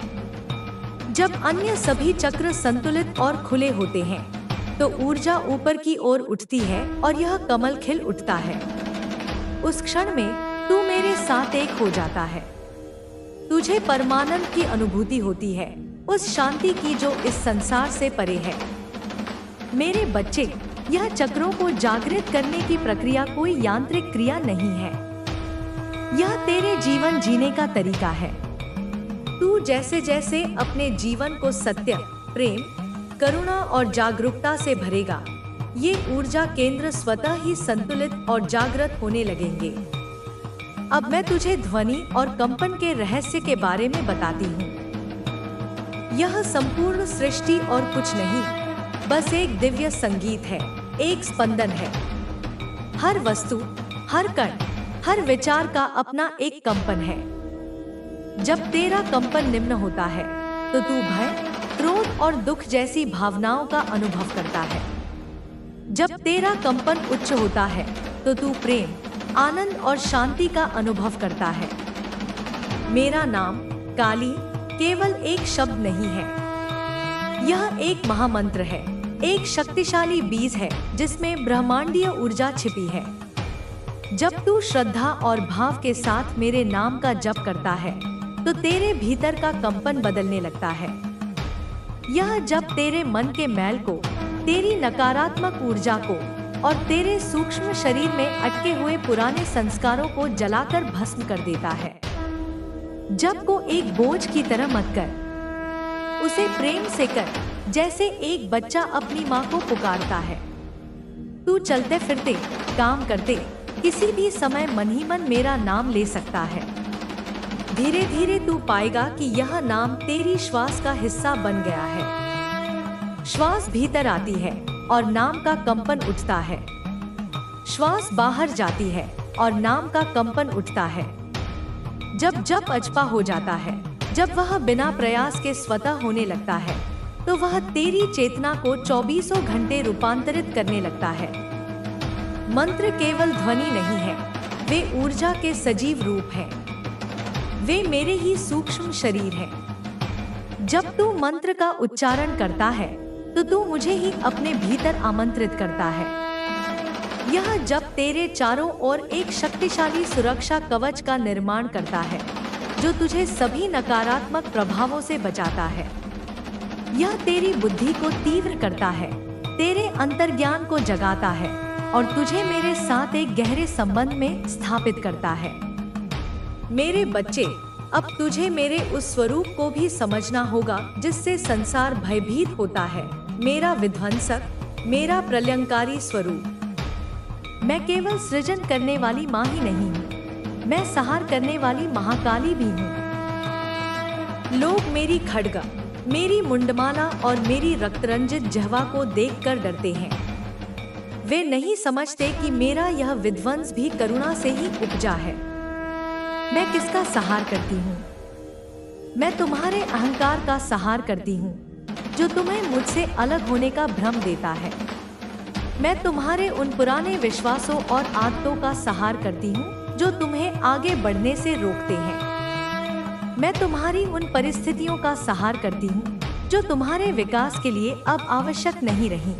जब अन्य सभी चक्र संतुलित और खुले होते हैं तो ऊर्जा ऊपर की ओर उठती है और यह कमल खिल उठता है। उस क्षण में तू मेरे साथ एक हो जाता है। तुझे परमानंद की अनुभूति होती है, उस शांति की जो इस संसार से परे है। मेरे बच्चे, यह चक्रों को जागृत करने की प्रक्रिया कोई यांत्रिक क्रिया नहीं है। यह तेरे जीवन जीने का तरीका है। तू जैसे जैसे अपने जीवन को सत्य, प्रेम, करुणा और जागरूकता से भरेगा, ये ऊर्जा केंद्र स्वतः ही संतुलित और जागृत होने लगेंगे। अब मैं तुझे ध्वनि और कंपन के रहस्य के बारे में बताती हूँ। यह संपूर्ण सृष्टि और कुछ नहीं, बस एक दिव्य संगीत है, एक स्पंदन है। हर वस्तु, हर कण, हर विचार का अपना एक कंपन है। जब तेरा कंपन निम्न होता है तो तू भय, क्रोध और दुख जैसी भावनाओं का अनुभव करता है। जब तेरा कंपन उच्च होता है तो तू प्रेम, आनंद और शांति का अनुभव करता है। मेरा नाम काली केवल एक शब्द नहीं है, यह एक महामंत्र है, एक शक्तिशाली बीज है जिसमें ब्रह्मांडीय ऊर्जा छिपी है। जब तू श्रद्धा और भाव के साथ मेरे नाम का जप करता है तो तेरे भीतर का कंपन बदलने लगता है। यह जप तेरे मन के मैल को, तेरी नकारात्मक ऊर्जा को और तेरे सूक्ष्म शरीर में अटके हुए पुराने संस्कारों को जलाकर भस्म कर देता है। जप को एक बोझ की तरह मत कर, उसे प्रेम से कर, जैसे एक बच्चा अपनी माँ को पुकारता है। तू चलते फिरते, काम करते, किसी भी समय मन ही मन मेरा नाम ले सकता है। धीरे धीरे तू पाएगा कि यह नाम तेरी श्वास का हिस्सा बन गया है। श्वास भीतर आती है और नाम का कंपन उठता है। श्वास बाहर जाती है और नाम का कंपन उठता है। जब जप अजपा हो जाता है, जब वह बिना प्रयास के स्वतः होने लगता है, तो वह तेरी चेतना को 24 घंटे रूपांतरित करने लगता है। मंत्र केवल ध्वनि नहीं है, वे ऊर्जा के सजीव रूप हैं। वे मेरे ही सूक्ष्म शरीर हैं। जब तू मंत्र का उच्चारण करता है तो तू मुझे ही अपने भीतर आमंत्रित करता है। यह जप तेरे चारों ओर एक शक्तिशाली सुरक्षा कवच का निर्माण करता है जो तुझे सभी नकारात्मक प्रभावों से बचाता है। यह तेरी बुद्धि को तीव्र करता है, तेरे अंतर्ज्ञान को जगाता है और तुझे मेरे साथ एक गहरे संबंध में स्थापित करता है। मेरे बच्चे, अब तुझे मेरे उस स्वरूप को भी समझना होगा जिससे संसार भयभीत होता है, मेरा विध्वंसक, मेरा प्रलयंकारी स्वरूप। मैं केवल सृजन करने वाली माँ ही नहीं हूँ, मैं संहार करने वाली महाकाली भी हूँ। लोग मेरी खड्ग, मेरी मुंडमाला और मेरी रक्तरंजित जिह्वा को देखकर डरते हैं। वे नहीं समझते कि मेरा यह विध्वंस भी करुणा से ही उपजा है। मैं किसका संहार करती हूँ? मैं तुम्हारे अहंकार का संहार करती हूँ जो तुम्हें मुझसे अलग होने का भ्रम देता है। मैं तुम्हारे उन पुराने विश्वासों और आदतों का संहार करती हूँ जो तुम्हें आगे बढ़ने से रोकते हैं। मैं तुम्हारी उन परिस्थितियों का संहार करती हूँ जो तुम्हारे विकास के लिए अब आवश्यक नहीं रही।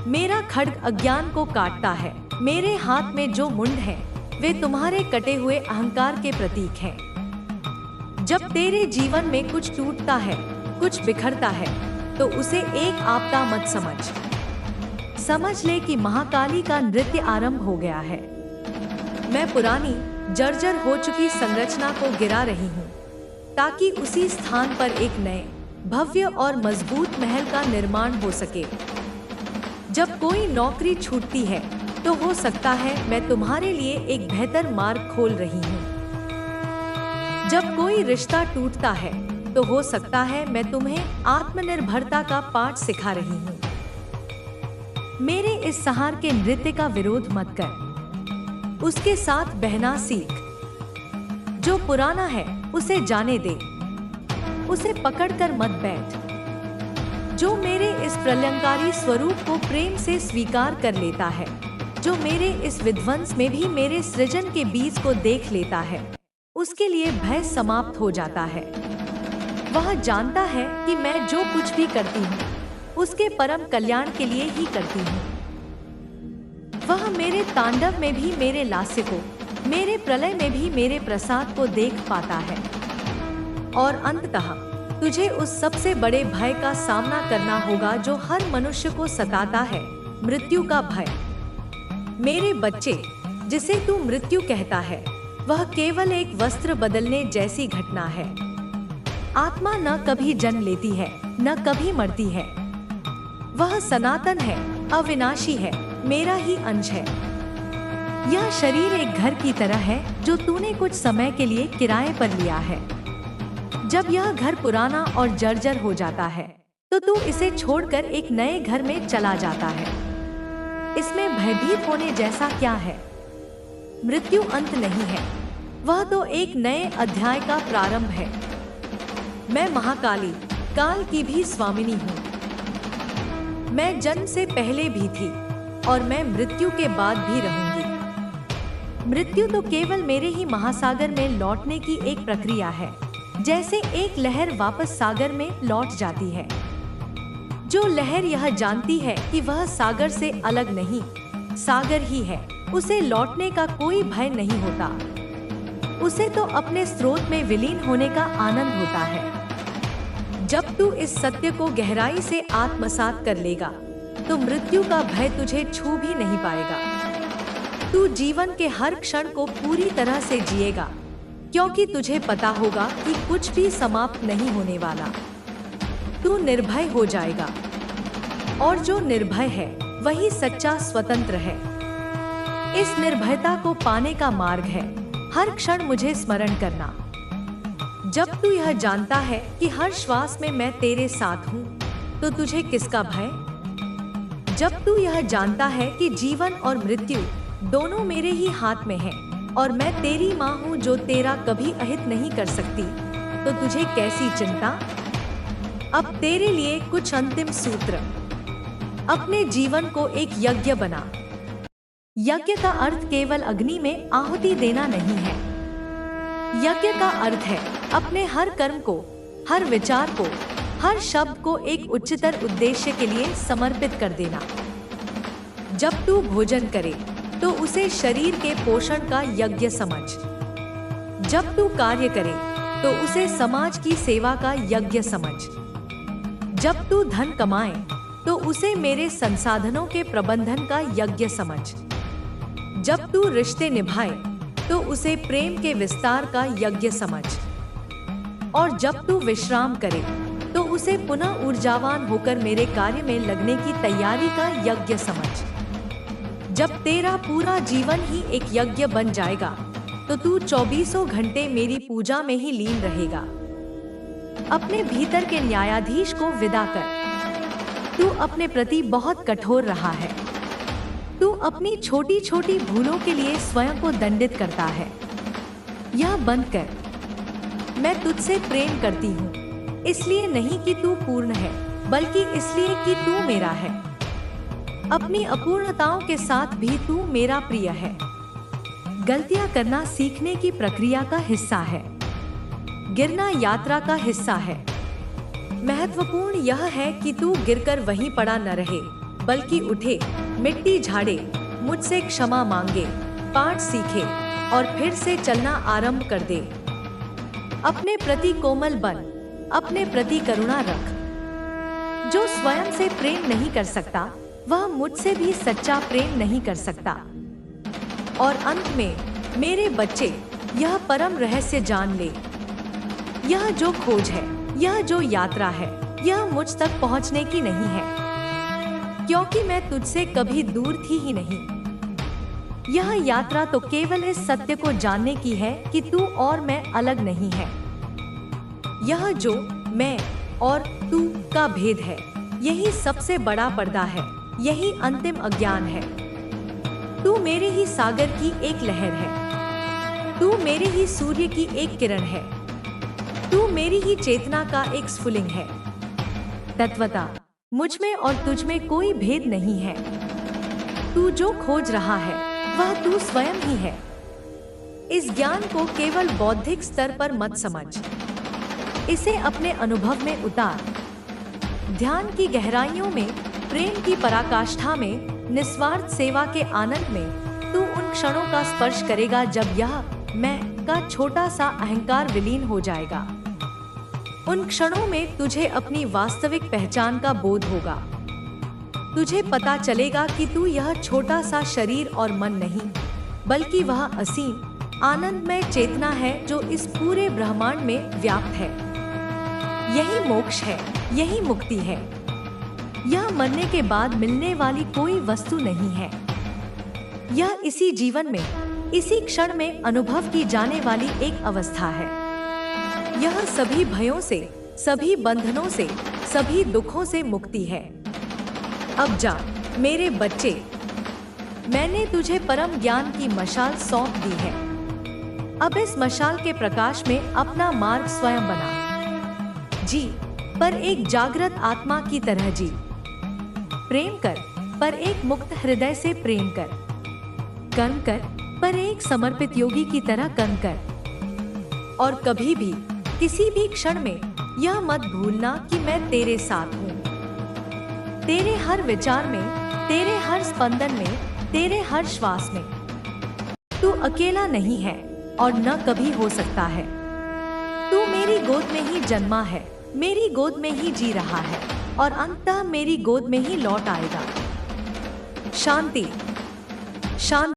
मेरा खड्ग अज्ञान को काटता है। मेरे हाथ में जो मुंड है वे तुम्हारे कटे हुए अहंकार के प्रतीक हैं। जब तेरे जीवन में कुछ टूटता है, कुछ बिखरता है, तो उसे एक आपदा मत समझ ले कि महाकाली का नृत्य आरंभ हो गया है। मैं पुरानी जर्जर हो चुकी संरचना को गिरा रही हूँ, ताकि उसी स्थान पर एक नए, भव्य और मजबूत महल का निर्माण हो सके। जब कोई नौकरी छूटती है, तो हो सकता है मैं तुम्हारे लिए एक बेहतर मार्ग खोल रही हूँ। जब कोई रिश्ता टूटता है, तो हो सकता है मैं तुम्हें आत्मनिर्भरता का पाठ सिखा रही हूँ। मेरे इस सहार के नृत्य का विरोध मत कर, उसके साथ बहना सीख। जो पुराना है उसे जाने दे, उसे पकड़कर मत बैठ। जो मेरे इस प्रलयंकारी स्वरूप को प्रेम से स्वीकार कर लेता है, जो मेरे इस विध्वंस में भी मेरे सृजन के बीज को देख लेता है, उसके लिए भय समाप्त हो जाता है। वह जानता है कि मैं जो कुछ भी करती हूँ, उसके परम कल्याण के लिए ही करती हूँ। वह मेरे तांडव में भी मेरे लास्य को, मेरे प्रलय में भी मेरे प्रसाद को देख पाता है। और अंततः तुझे उस सबसे बड़े भय का सामना करना होगा जो हर मनुष्य को सताता है, मृत्यु का भय। मेरे बच्चे, जिसे तू मृत्यु कहता है, वह केवल एक वस्त्र बदलने जैसी घटना है। आत्मा न कभी जन्म लेती है, न कभी मरती है। वह सनातन है, अविनाशी है, मेरा ही अंश है। यह शरीर एक घर की तरह है जो तूने कुछ समय के लिए किराए पर लिया है। जब यह घर पुराना और जर्जर हो जाता है, तो तू इसे छोड़कर एक नए घर में चला जाता है। इसमें भयभीत होने जैसा क्या है? मृत्यु अंत नहीं है, वह तो एक नए अध्याय का प्रारंभ है। मैं महाकाली, काल की भी स्वामिनी हूँ। मैं जन्म से पहले भी थी और मैं मृत्यु के बाद भी रहूंगी। मृत्यु तो केवल मेरे ही महासागर में लौटने की एक प्रक्रिया है, जैसे एक लहर वापस सागर में लौट जाती है। जो लहर यह जानती है कि वह सागर से अलग नहीं, सागर ही है, उसे लौटने का कोई भय नहीं होता। उसे तो अपने स्रोत में विलीन होने का आनंद होता है। जब तू इस सत्य को गहराई से आत्मसात कर लेगा, तो मृत्यु का भय तुझे छू भी नहीं पाएगा। तू जीवन के हर क्षण को पूरी तरह से जिएगा, क्योंकि तुझे पता होगा कि कुछ भी समाप्त नहीं होने वाला। तू निर्भय हो जाएगा, और जो निर्भय है वही सच्चा स्वतंत्र है। इस निर्भयता को पाने का मार्ग है हर क्षण मुझे स्मरण करना। जब तू यह जानता है कि हर श्वास में मैं तेरे साथ हूँ, तो तुझे किसका भय? जब तू यह जानता है कि जीवन और मृत्यु दोनों मेरे ही हाथ में हैं, और मैं तेरी माँ हूँ जो तेरा कभी अहित नहीं कर सकती, तो तुझे कैसी चिंता? अब तेरे लिए कुछ अंतिम सूत्र। अपने जीवन को एक यज्ञ बना। यज्ञ का अर्थ केवल अग्नि में आहुति देना नहीं है। यज्ञ का अर्थ है अपने हर कर्म को, हर विचार को, हर शब्द को एक उच्चतर उद्देश्य के लिए समर्पित कर देना। जब तू भोजन करे, तो उसे शरीर के पोषण का यज्ञ समझ। जब तू कार्य करे, तो उसे समाज की सेवा का यज्ञ समझ। जब तू धन कमाए, तो उसे मेरे संसाधनों के प्रबंधन का यज्ञ समझ। जब तू रिश्ते निभाए, तो उसे प्रेम के विस्तार का यज्ञ समझ। और जब तू विश्राम करे, तो उसे पुनः ऊर्जावान होकर मेरे कार्य में लगने की तैयारी का यज्ञ समझ। जब तेरा पूरा जीवन ही एक यज्ञ बन जाएगा, तो तू 24 घंटे मेरी पूजा में ही लीन रहेगा। अपने भीतर के न्यायाधीश को विदा कर। तू अपने प्रति बहुत कठोर रहा है। तू अपनी छोटी छोटी भूलों के लिए स्वयं को दंडित करता है। यह बंद कर। मैं तुझसे प्रेम करती हूँ, इसलिए नहीं कि तू पूर्ण है, बल्कि इसलिए कि तू मेरा है। अपनी अपूर्णताओं के साथ भी तू मेरा प्रिय है। गलतियां करना सीखने की प्रक्रिया का हिस्सा है। गिरना यात्रा का हिस्सा है। महत्वपूर्ण यह है कि तू गिरकर वहीं पड़ा न रहे, बल्कि उठे, मिट्टी झाड़े, मुझसे क्षमा मांगे, पाठ सीखे और फिर से चलना आरंभ कर दे। अपने प्रति कोमल बन, अपने प्रति करुणा रख। जो स्वयं से प्रेम नहीं कर सकता वह मुझसे भी सच्चा प्रेम नहीं कर सकता। और अंत में मेरे बच्चे, यह परम रहस्य जान ले, यह जो खोज है, यह जो यात्रा है, यह मुझ तक पहुंचने की नहीं है, क्योंकि मैं तुझसे कभी दूर थी ही नहीं। यह यात्रा तो केवल इस सत्य को जानने की है कि तू और मैं अलग नहीं है। यह जो मैं और तू का भेद है, यही सबसे बड़ा पर्दा है, यही अंतिम अज्ञान है। तू मेरे ही सागर की एक लहर है, तू मेरे ही सूर्य की एक किरण है, तू मेरी ही चेतना का एक स्फुलिंग है। तत्वता मुझ में और तुझ में कोई भेद नहीं है। तू जो खोज रहा है वह तू स्वयं ही है। इस ज्ञान को केवल बौद्धिक स्तर पर मत समझ, इसे अपने अनुभव में उतार। ध्यान की गहराइयों में, प्रेम की पराकाष्ठा में, निस्वार्थ सेवा के आनंद में तू उन क्षणों का स्पर्श करेगा जब यह मैं का छोटा सा अहंकार विलीन हो जाएगा। उन क्षणों में तुझे अपनी वास्तविक पहचान का बोध होगा। तुझे पता चलेगा कि तू यह छोटा सा शरीर और मन नहीं, बल्कि वह असीम आनंदमय चेतना है जो इस पूरे ब्रह्मांड में व्याप्त है। यही मोक्ष है, यही मुक्ति है। यह मरने के बाद मिलने वाली कोई वस्तु नहीं है। यह इसी जीवन में, इसी क्षण में अनुभव की जाने वाली एक अवस्था है। यह सभी भयों से, सभी बंधनों से, सभी दुखों से मुक्ति है। अब जा मेरे बच्चे, मैंने तुझे परम ज्ञान की मशाल सौंप दी है। अब इस मशाल के प्रकाश में अपना मार्ग स्वयं बना। जी, पर एक जागृत आत्मा की तरह जी। प्रेम कर, पर एक मुक्त हृदय से प्रेम कर। कर्म कर, पर एक समर्पित योगी की तरह कर्म कर। और कभी भी, किसी भी क्षण में यह मत भूलना कि मैं तेरे साथ हूँ। तेरे हर विचार में, तेरे हर स्पंदन में, तेरे हर श्वास में। तू अकेला नहीं है और न कभी हो सकता है। तू मेरी गोद में ही जन्मा है, मेरी गोद में ही जी रहा है और अंततः मेरी गोद में ही लौट आएगा। शांति, शांति।